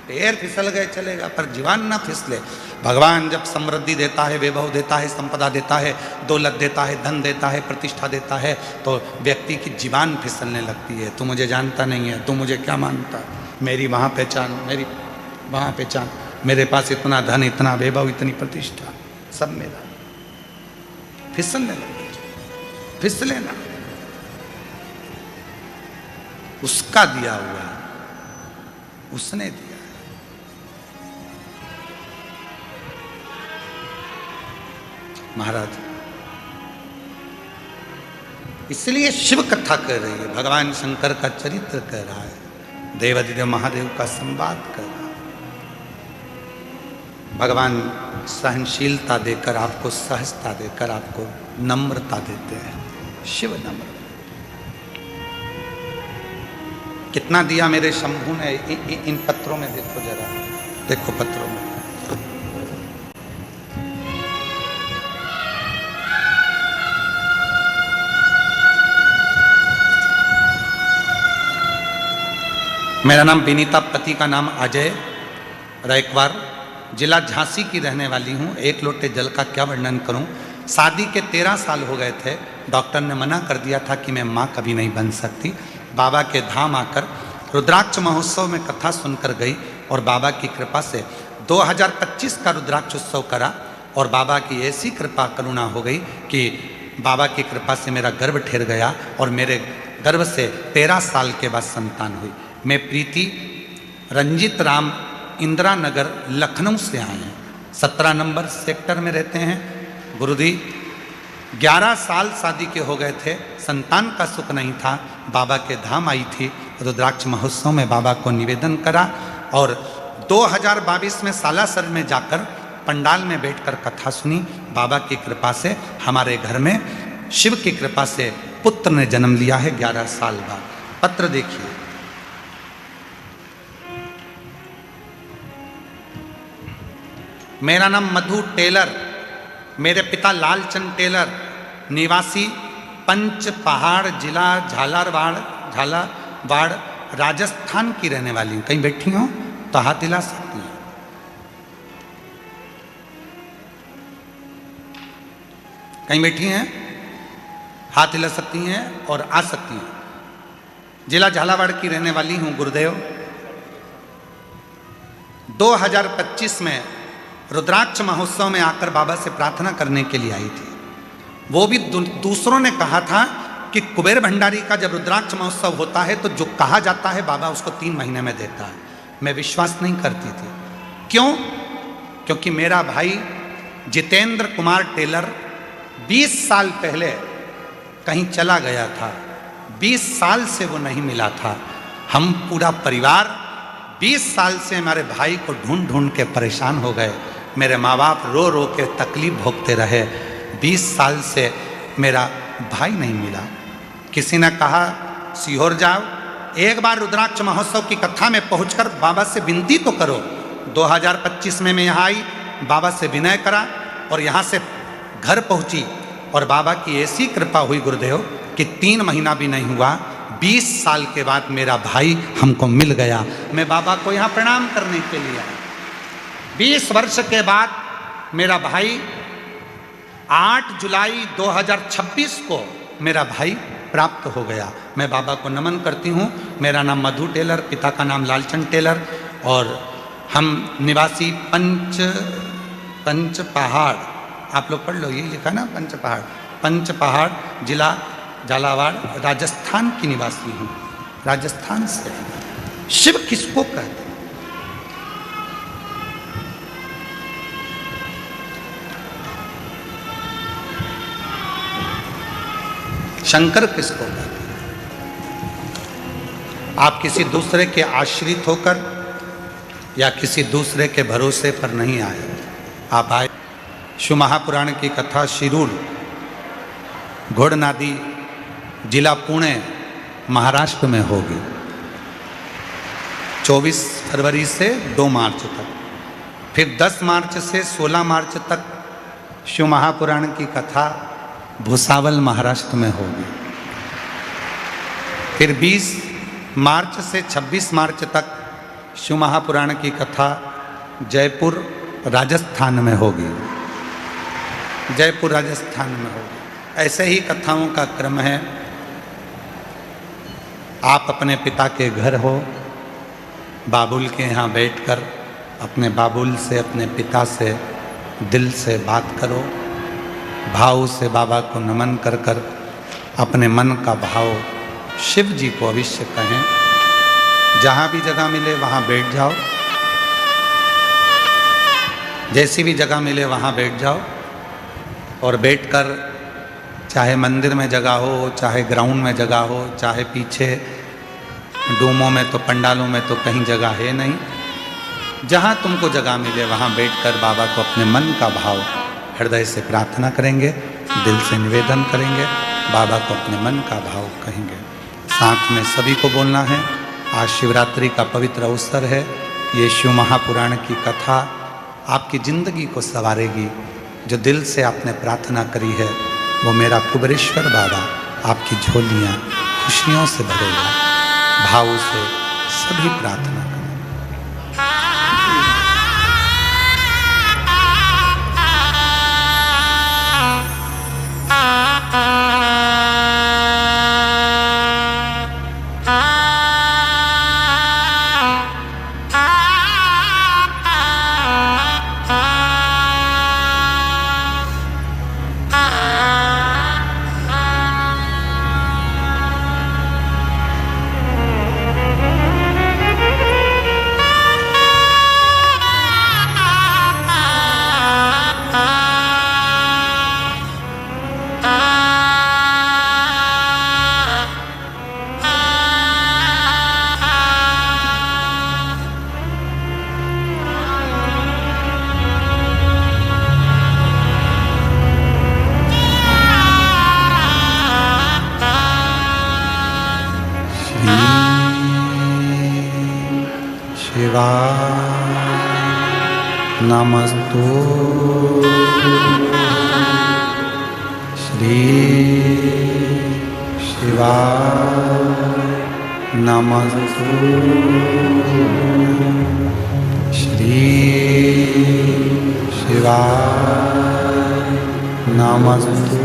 पैर फिसल गए चलेगा, पर जीवान ना फिसले। भगवान जब समृद्धि देता है, वैभव देता है, संपदा देता है, दौलत देता है, धन देता है, प्रतिष्ठा देता है, तो व्यक्ति की जीवान फिसलने लगती है। तू मुझे जानता नहीं है, तू मुझे क्या मानता, मेरी वहाँ पहचान, मेरी वहाँ पहचान, मेरे पास इतना धन, इतना वैभव, इतनी प्रतिष्ठा, सब मेरा, फिसलने लगती, फिसले ना, उसका दिया हुआ, उसने दिया। महाराज। इसलिए शिव कथा कर रही है, भगवान शंकर का चरित्र कह रहा है, देवादिदेव महादेव का संवाद कर रहा है। भगवान सहनशीलता देकर आपको, सहजता देकर आपको नम्रता देते हैं। शिव नम्र कितना दिया मेरे शंभू ने। इन पत्रों में देखो जरा, देखो पत्रों में। मेरा नाम विनीता, पति का नाम अजय रैकवार, जिला झांसी की रहने वाली हूँ। एक लोटे जल का क्या वर्णन करूँ। शादी के 13 साल हो गए थे। डॉक्टर ने मना कर दिया था कि मैं माँ कभी नहीं बन सकती। बाबा के धाम आकर रुद्राक्ष महोत्सव में कथा सुनकर गई और बाबा की कृपा से 2025 का रुद्राक्ष उत्सव करा और बाबा की ऐसी कृपा करुणा हो गई कि बाबा की कृपा से मेरा गर्भ ठहर गया और मेरे गर्भ से 13 साल के बाद संतान हुई। मैं प्रीति रंजित राम इंदिरा नगर लखनऊ से आए हैं। 17 नंबर सेक्टर में रहते हैं। गुरुजी 11 साल शादी के हो गए थे, संतान का सुख नहीं था। बाबा के धाम आई थी, रुद्राक्ष महोत्सव में बाबा को निवेदन करा और 2022 में सालासर में जाकर पंडाल में बैठकर कथा सुनी। बाबा की कृपा से हमारे घर में शिव की कृपा से पुत्र ने जन्म लिया है 11 साल बाद। पत्र देखिए। मेरा नाम मधु टेलर, मेरे पिता लालचंद टेलर, निवासी पंच पहाड़, जिला झालावाड़ राजस्थान की रहने वाली हूँ। कहीं बैठी हो तो हाथ हिला सकती हैं। कहीं बैठी हैं हाथ हिला सकती हैं और आ सकती हैं। जिला झालावाड़ की रहने वाली हूँ गुरुदेव। 2025 में रुद्राक्ष महोत्सव में आकर बाबा से प्रार्थना करने के लिए आई थी। वो भी दूसरों ने कहा था कि कुबेर भंडारी का जब रुद्राक्ष महोत्सव होता है तो जो कहा जाता है बाबा उसको 3 महीने में देता है। मैं विश्वास नहीं करती थी। क्यों? क्योंकि मेरा भाई जितेंद्र कुमार टेलर 20 साल पहले कहीं चला गया था। 20 साल से वो नहीं मिला था। हम पूरा परिवार 20 साल से हमारे भाई को ढूंढ ढूंढ के परेशान हो गए। मेरे माँ बाप रो रो के तकलीफ भोगते रहे। 20 साल से मेरा भाई नहीं मिला। किसी ने कहा सीहोर जाओ, एक बार रुद्राक्ष महोत्सव की कथा में पहुंचकर बाबा से विनती तो करो। 2025 में मैं यहाँ आई, बाबा से विनय करा और यहाँ से घर पहुँची और बाबा की ऐसी कृपा हुई गुरुदेव कि 3 महीना भी नहीं हुआ, 20 साल के बाद मेरा भाई हमको मिल गया। मैं बाबा को यहाँ प्रणाम करने के लिए आया। 20 वर्ष के बाद मेरा भाई 8 जुलाई 2026 को मेरा भाई प्राप्त हो गया। मैं बाबा को नमन करती हूँ। मेरा नाम मधु टेलर, पिता का नाम लालचंद टेलर और हम निवासी पंच पहाड़, आप लोग पढ़ लो, ये लिखा ना पंच पहाड़ जिला झालावाड़ राजस्थान की निवासी हूँ। राजस्थान से। शिव किसको कहते हैं? शंकर किसको कहते हैं? आप किसी दूसरे के आश्रित होकर या किसी दूसरे के भरोसे पर नहीं आए। आप आए। शिव महापुराण की कथा शिरूर घोड़नादी जिला पुणे महाराष्ट्र में होगी 24 फरवरी से 2 मार्च तक। फिर 10 मार्च से 16 मार्च तक शिव महापुराण की कथा भुसावल महाराष्ट्र में होगी। फिर 20 मार्च से 26 मार्च तक शिव महापुराण की कथा जयपुर राजस्थान में होगी। जयपुर राजस्थान में होगी। ऐसे ही कथाओं का क्रम है। आप अपने पिता के घर हो, बाबुल के यहाँ बैठकर अपने बाबुल से, अपने पिता से दिल से बात करो। भाव से बाबा को नमन कर कर अपने मन का भाव शिव जी को अवश्य कहें। जहाँ भी जगह मिले वहाँ बैठ जाओ। जैसी भी जगह मिले वहाँ बैठ जाओ और बैठकर, चाहे मंदिर में जगह हो, चाहे ग्राउंड में जगह हो, चाहे पीछे डूमों में तो पंडालों में तो कहीं जगह है नहीं, जहाँ तुमको जगह मिले वहाँ बैठकर बाबा को अपने मन का भाव हृदय से प्रार्थना करेंगे, दिल से निवेदन करेंगे, बाबा को अपने मन का भाव कहेंगे। साथ में सभी को बोलना है। आज शिवरात्रि का पवित्र अवसर है। ये शिव महापुराण की कथा आपकी ज़िंदगी को संवारेगी। जो दिल से आपने प्रार्थना करी है वो मेरा कुबेरेश्वर बाबा आपकी झोलियाँ खुशियों से भरेगा। भाव से सभी प्रार्थना करें। नमस्तु श्री शिवाय नमस्तु श्री शिवाय नमस्तु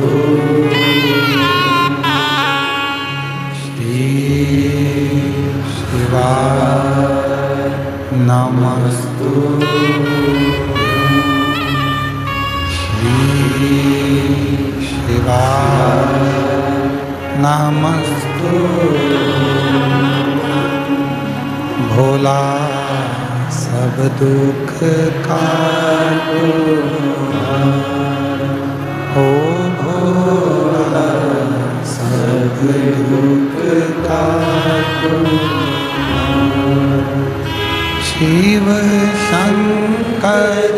श्री शिवाय नमस्तु श्री शिवाय नमस्तु। भोला सब दुख काटो, ओ भोला सब दुख काटो। शिव शंकर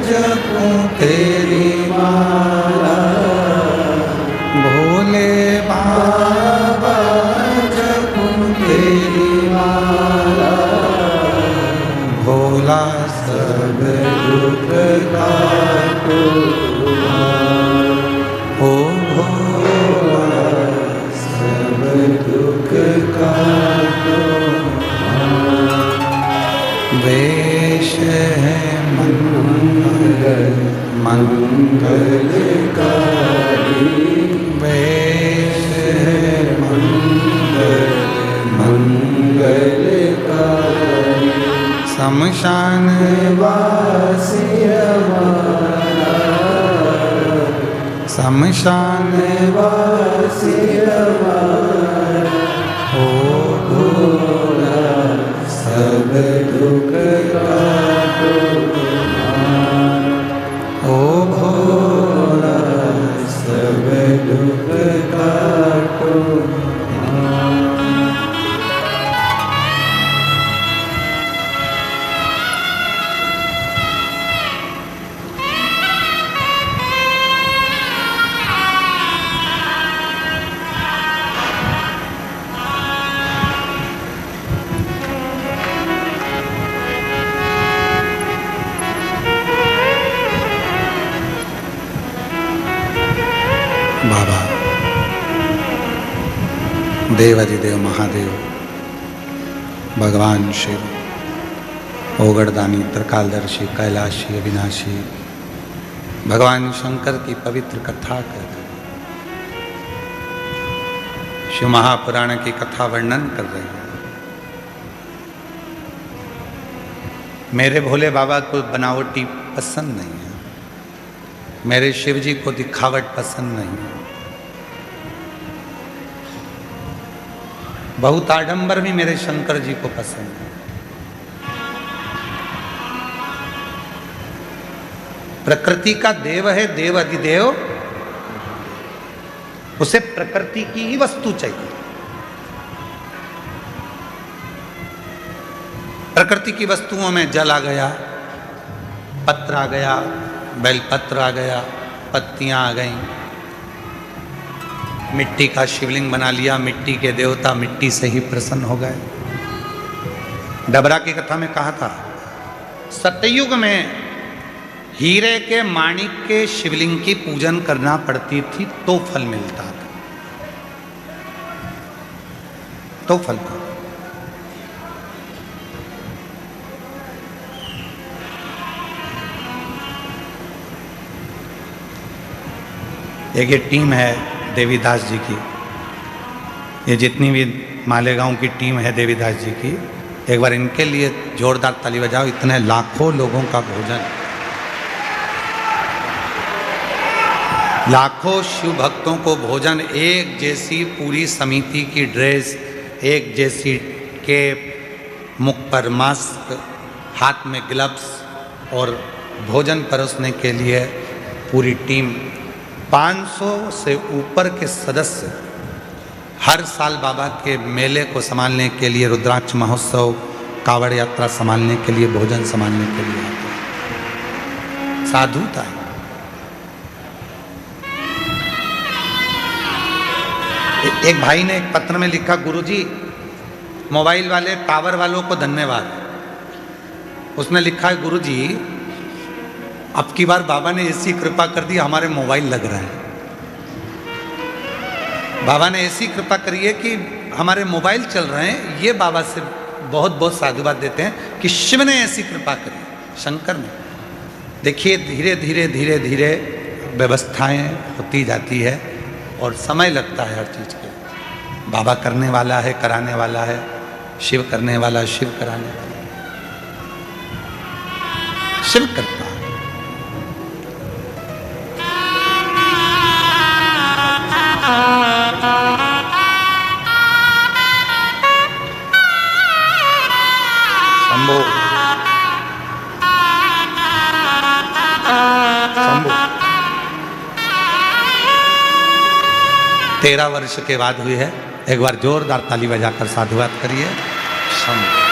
जपो तेरी माला, भोले बाबा जपो तेरी माला। भोला सब दुख काटो, ओ भोला सब दुख काटो। वेश है मंगल मंगलकारी, वेश है मंगल मंगलकारी। शमशान वासी हमारा, शमशान वासी हमारा। ओ भोला सब दुख काटो, ओ भोला सब दुख काटो। बाबा देवाधिदेव महादेव भगवान शिव ओगड़दानी त्रिकालदर्शी कैलाशी अविनाशी भगवान शंकर की पवित्र कथा कर शिव महापुराण की कथा वर्णन कर रहे हैं। मेरे भोले बाबा को बनावटी पसंद नहीं है, मेरे शिव जी को दिखावट पसंद नहीं है। बहुत आडंबर भी मेरे शंकर जी को पसंद है। प्रकृति का देव है देव अधिदेव उसे प्रकृति की ही वस्तु चाहिए। प्रकृति की वस्तुओं में जल आ गया, पत्र आ गया, बेलपत्र आ गया, पत्तियां आ गईं, मिट्टी का शिवलिंग बना लिया, मिट्टी के देवता मिट्टी से ही प्रसन्न हो गए। डबरा की कथा में कहा था, सतयुग में हीरे के माणिक के शिवलिंग की पूजन करना पड़ती थी तो फल मिलता था, तो फल था। एक ये टीम है देवीदास जी की, ये जितनी भी मालेगांव की टीम है देवीदास जी की, एक बार इनके लिए जोरदार ताली बजाओ। इतने लाखों लोगों का भोजन, लाखों शिव भक्तों को भोजन, एक जैसी पूरी समिति की ड्रेस, एक जैसी कैप, मुख पर मास्क, हाथ में ग्लव्स और भोजन परोसने के लिए पूरी टीम। 500 से ऊपर के सदस्य हर साल बाबा के मेले को संभालने के लिए, रुद्राक्ष महोत्सव, कावड़ यात्रा संभालने के लिए, भोजन संभालने के लिए आते हैं। साधुता है। एक भाई ने एक पत्र में लिखा, गुरुजी मोबाइल वाले टावर वालों को धन्यवाद। उसने लिखा है, गुरुजी अब की बार बाबा ने ऐसी कृपा कर दी, हमारे मोबाइल लग रहा है। बाबा ने ऐसी कृपा करी है कि हमारे मोबाइल चल रहे हैं। ये बाबा से बहुत बहुत साधुवाद देते हैं कि शिव ने ऐसी कृपा करी, शंकर ने। देखिए धीरे धीरे धीरे धीरे व्यवस्थाएं होती जाती है और समय लगता है हर चीज़ के। बाबा करने वाला है, कराने वाला है, शिव करने वाला, शिव कराने वाला, शिव करता है। शंभो शंभो 13 वर्ष के बाद हुई है। एक बार जोरदार ताली बजाकर साधुवाद करिए। शंभो।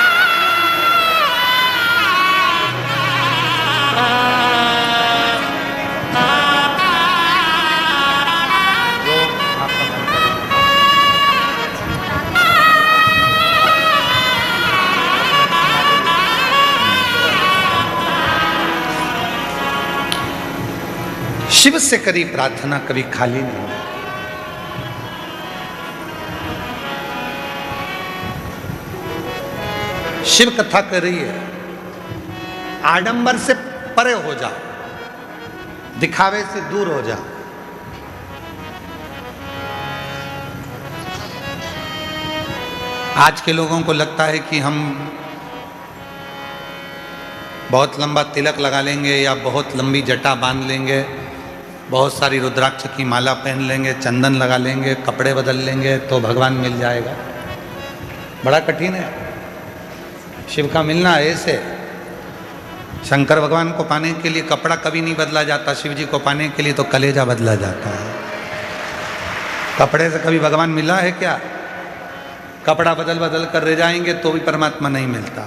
शिव से करी प्रार्थना कभी खाली नहीं है। शिव कथा कर रही है, आडंबर से परे हो जा, दिखावे से दूर हो जा। आज के लोगों को लगता है कि हम बहुत लंबा तिलक लगा लेंगे या बहुत लंबी जटा बांध लेंगे, बहुत सारी रुद्राक्ष की माला पहन लेंगे, चंदन लगा लेंगे, कपड़े बदल लेंगे तो भगवान मिल जाएगा। बड़ा कठिन है शिव का मिलना। ऐसे शंकर भगवान को पाने के लिए कपड़ा कभी नहीं बदला जाता, शिव जी को पाने के लिए तो कलेजा बदला जाता है। कपड़े से कभी भगवान मिला है क्या? कपड़ा बदल बदल कर रह जाएंगे तो भी परमात्मा नहीं मिलता।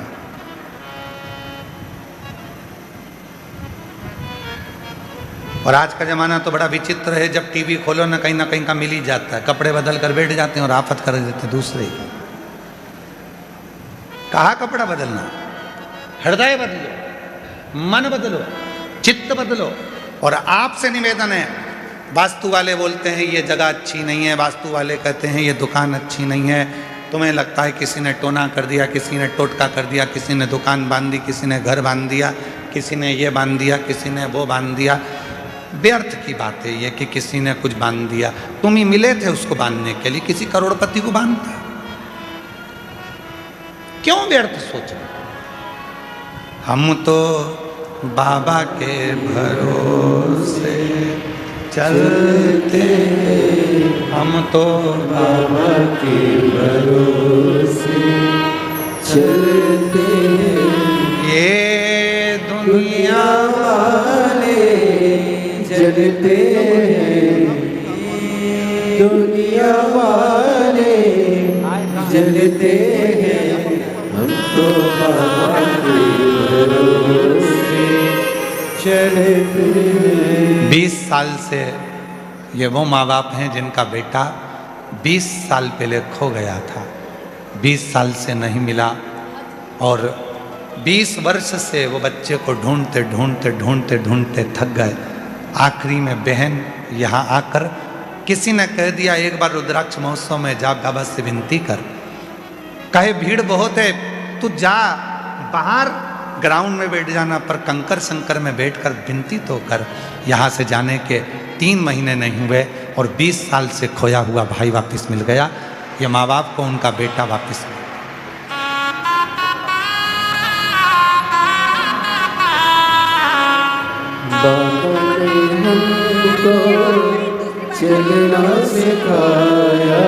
और आज का जमाना तो बड़ा विचित्र है, जब टीवी खोलो ना कहीं का मिल ही जाता है। कपड़े बदल कर बैठ जाते हैं और आफत कर देते दूसरे ही। कहा कपड़ा बदलना? हृदय बदलो, मन बदलो, चित्त बदलो। और आपसे निवेदन है, वास्तु वाले बोलते हैं ये जगह अच्छी नहीं है, वास्तु वाले कहते हैं ये दुकान अच्छी नहीं है। तुम्हें लगता है किसी ने टोना कर दिया, किसी ने टोटका कर दिया, किसी ने दुकान बांध दी, किसी ने घर बांध दिया, किसी ने ये बांध दिया, किसी ने वो बांध दिया। व्यर्थ की बात है ये कि किसी ने कुछ बांध दिया। तुम ही मिले थे उसको बांधने के लिए, किसी करोड़पति को बांधता। क्यों व्यर्थ सोचना? हम तो बाबा के भरोसे चलते, हम तो बाबा के भरोसे चलते, ये दुनिया वाले जगते हैं, चलते हैं हम तो बाबा के भरोसे चलते हैं। 20 साल से ये वो माँ बाप हैं जिनका बेटा 20 साल पहले खो गया था, 20 साल से नहीं मिला और 20 वर्ष से वो बच्चे को ढूंढते ढूंढते ढूंढते ढूंढते थक गए। आखिरी में बहन यहाँ आकर किसी ने कह दिया एक बार रुद्राक्ष महोत्सव में जा बाबा से विनती कर। कहे भीड़ बहुत है, तू जा बाहर ग्राउंड में बैठ जाना, पर कंकर शंकर में बैठकर विनती तो कर। यहाँ से जाने के 3 महीने नहीं हुए और 20 साल से खोया हुआ भाई वापस मिल गया। ये माँ बाप को उनका बेटा वापस मिल गया। बाबा ने हमको चलना सिखाया,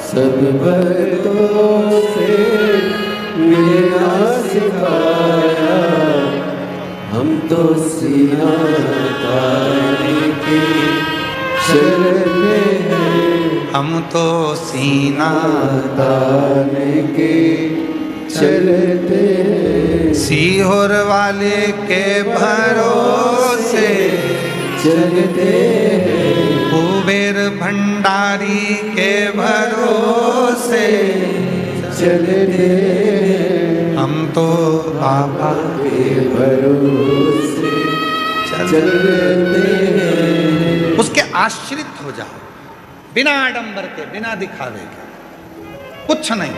सब भक्तों से मिलना सिखाया। हम तो सीना ताने के चलते हैं, हम तो सीना ताने के चलते हैं। सीहोर वाले के भरोसे चलते हैं, कुबेर भंडारी के भरोसे चलते हैं। हम तो बाबा के भरोसे चलते हैं। उसके आश्रित हो जाओ, बिना आडंबर के, बिना दिखावे के, कुछ नहीं।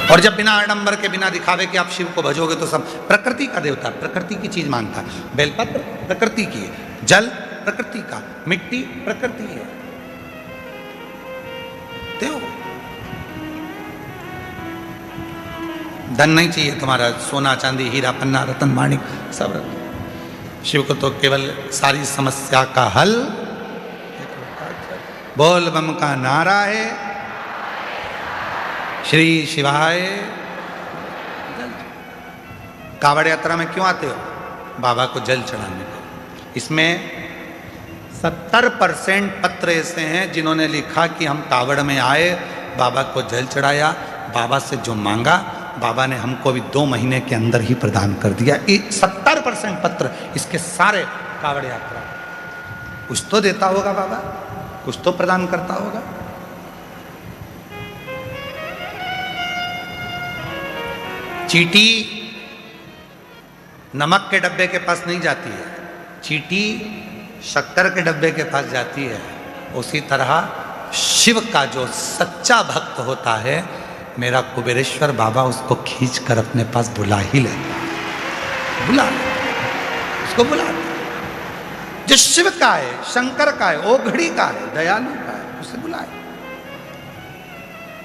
और जब बिना आडंबर के, बिना दिखावे के आप शिव को भजोगे तो सब प्रकृति का देवता, प्रकृति की चीज मांगता है। बेलपत्र प्रकृति की है, जल प्रकृति का, मिट्टी प्रकृति है। देव धन नहीं चाहिए तुम्हारा, सोना चांदी हीरा पन्ना रतन माणिक सब। शिव को तो केवल सारी समस्या का हल बोल बम का नारा है, श्री शिवाय। कावड़ यात्रा में क्यों आते हो? बाबा को जल चढ़ाने को। इसमें 70% पत्र ऐसे हैं जिन्होंने लिखा कि हम कावड़ में आए, बाबा को जल चढ़ाया, बाबा से जो मांगा बाबा ने हमको भी 2 महीने के अंदर ही प्रदान कर दिया। 70% पत्र इसके सारे कावड़ यात्रा। कुछ तो देता होगा बाबा, कुछ तो प्रदान करता होगा। चीटी नमक के डब्बे के पास नहीं जाती है, चीटी शक्कर के डब्बे के पास जाती है। उसी तरह शिव का जो सच्चा भक्त होता है, मेरा कुबेरेश्वर बाबा उसको खींच कर अपने पास बुला ही ले, बुला उसको बुला। जो शिव का है, शंकर का है, ओघड़ी का है, दयालु का है, उसे बुलाए।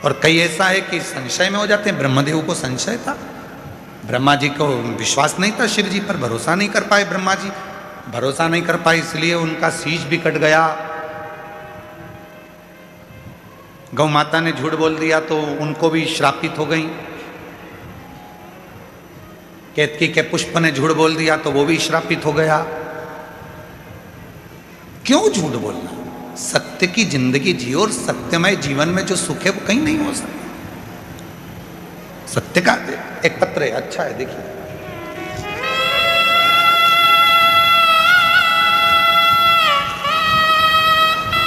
और कई ऐसा है कि संशय में हो जाते हैं। ब्रह्मदेव को संशय था, ब्रह्मा जी को विश्वास नहीं था, शिव जी पर भरोसा नहीं कर पाए। ब्रह्मा जी भरोसा नहीं कर पाए, इसलिए उनका शीश भी कट गया। गौ माता ने झूठ बोल दिया तो उनको भी श्रापित हो गई। केतकी के पुष्प ने झूठ बोल दिया तो वो भी श्रापित हो गया। क्यों झूठ बोलना? सत्य की जिंदगी जियो और सत्यमय जीवन में जो सुख है वो कहीं नहीं हो सकता। सत्य का एक पत्र है, अच्छा है, देखिए।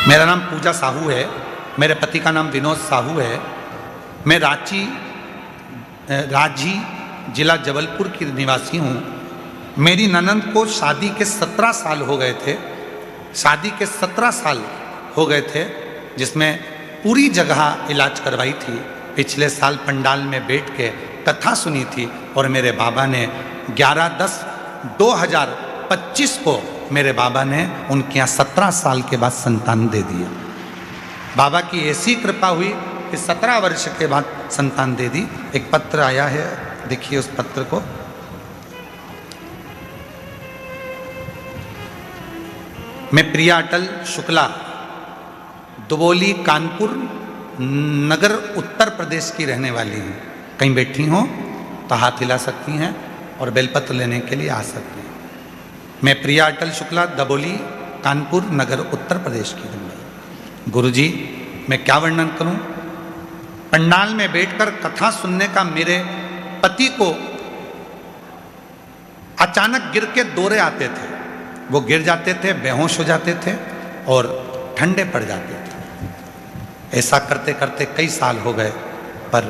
मेरा नाम पूजा साहू है, मेरे पति का नाम विनोद साहू है। मैं रांची जिला जबलपुर की निवासी हूँ। मेरी ननंद को शादी के 17 साल हो गए थे, शादी के 17 साल हो गए थे, जिसमें पूरी जगह इलाज करवाई थी। पिछले साल पंडाल में बैठ के कथा सुनी थी और मेरे बाबा ने 11/10/2025 को मेरे बाबा ने उनके यहाँ 17 साल के बाद संतान दे दिया। बाबा की ऐसी कृपा हुई कि 17 वर्ष के बाद संतान दे दी। एक पत्र आया है, देखिए उस पत्र को। मैं प्रिया अटल शुक्ला, दुबोली कानपुर नगर उत्तर प्रदेश की रहने वाली हूँ। कहीं बैठी हों तो हाथ हिला सकती हैं और बेलपत्र लेने के लिए आ सकती हैं। मैं प्रिया अटल शुक्ला, दबोली, कानपुर नगर, उत्तर प्रदेश की रहूँगी। गुरुजी, मैं क्या वर्णन करूं? पंडाल में बैठकर कथा सुनने का मेरे पति को अचानक गिर के दौरे आते थे। वो गिर जाते थे, बेहोश हो जाते थे और ठंडे पड़ जाते थे। ऐसा करते करते कई साल हो गए, पर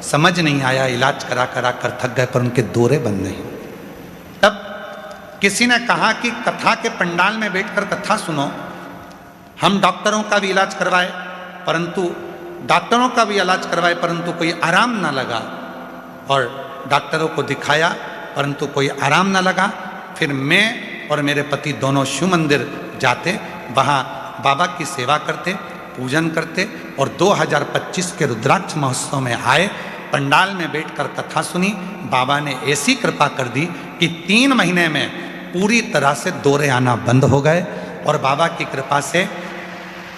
समझ नहीं आया, इलाज करा करा कर थक गए, पर उनके दौरे बंद नहीं। तब किसी ने कहा कि कथा के पंडाल में बैठकर कथा सुनो। हम डॉक्टरों का भी इलाज करवाए, परंतु कोई आराम ना लगा, और डॉक्टरों को दिखाया परंतु कोई आराम ना लगा। फिर मैं और मेरे पति दोनों शिव मंदिर जाते, वहाँ बाबा की सेवा करते, पूजन करते, और 2025 के रुद्राक्ष महोत्सव में आए, पंडाल में बैठकर कथा सुनी। बाबा ने ऐसी कृपा कर दी कि 3 महीने में पूरी तरह से दौरे आना बंद हो गए। और बाबा की कृपा से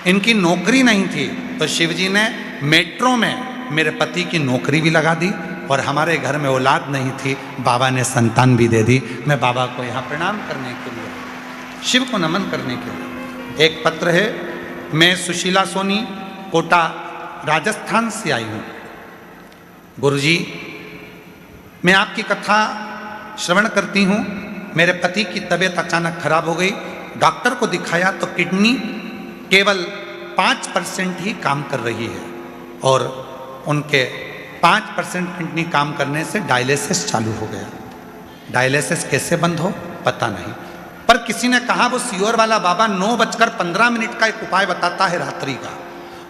इनकी नौकरी नहीं थी, तो शिवजी ने मेट्रो में मेरे पति की नौकरी भी लगा दी, और हमारे घर में औलाद नहीं थी, बाबा ने संतान भी दे दी। मैं बाबा को यहाँ प्रणाम करने के लिए, शिव को नमन करने के लिए। एक पत्र है, मैं सुशीला सोनी, कोटा, राजस्थान से आई हूँ। गुरुजी, मैं आपकी कथा श्रवण करती हूँ। मेरे पति की तबीयत अचानक खराब हो गई। डॉक्टर को दिखाया तो किडनी केवल 5% ही काम कर रही है, और उनके 5% किडनी काम करने से डायलिसिस चालू हो गया। डायलिसिस कैसे बंद हो पता नहीं, पर किसी ने कहा वो सियोर वाला बाबा 9:15 का एक उपाय बताता है रात्रि का।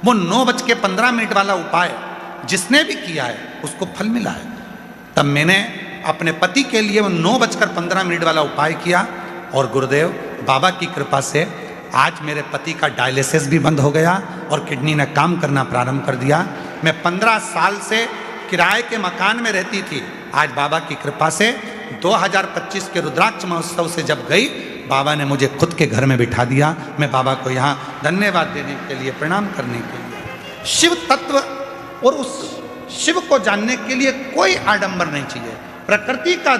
वो 9:15 वाला उपाय जिसने भी किया है उसको फल मिला है। तब मैंने अपने पति के लिए वो 9:15 वाला उपाय किया, और गुरुदेव बाबा की कृपा से आज मेरे पति का डायलिसिस भी बंद हो गया और किडनी ने काम करना प्रारंभ कर दिया। मैं 15 साल से किराए के मकान में रहती थी। आज बाबा की कृपा से 2025 के रुद्राक्ष महोत्सव से जब गई, बाबा ने मुझे खुद के घर में बिठा दिया। मैं बाबा को यहाँ धन्यवाद देने के लिए, प्रणाम करने के लिए। शिव तत्व और उस शिव को जानने के लिए कोई आडंबर नहीं चाहिए। प्रकृति का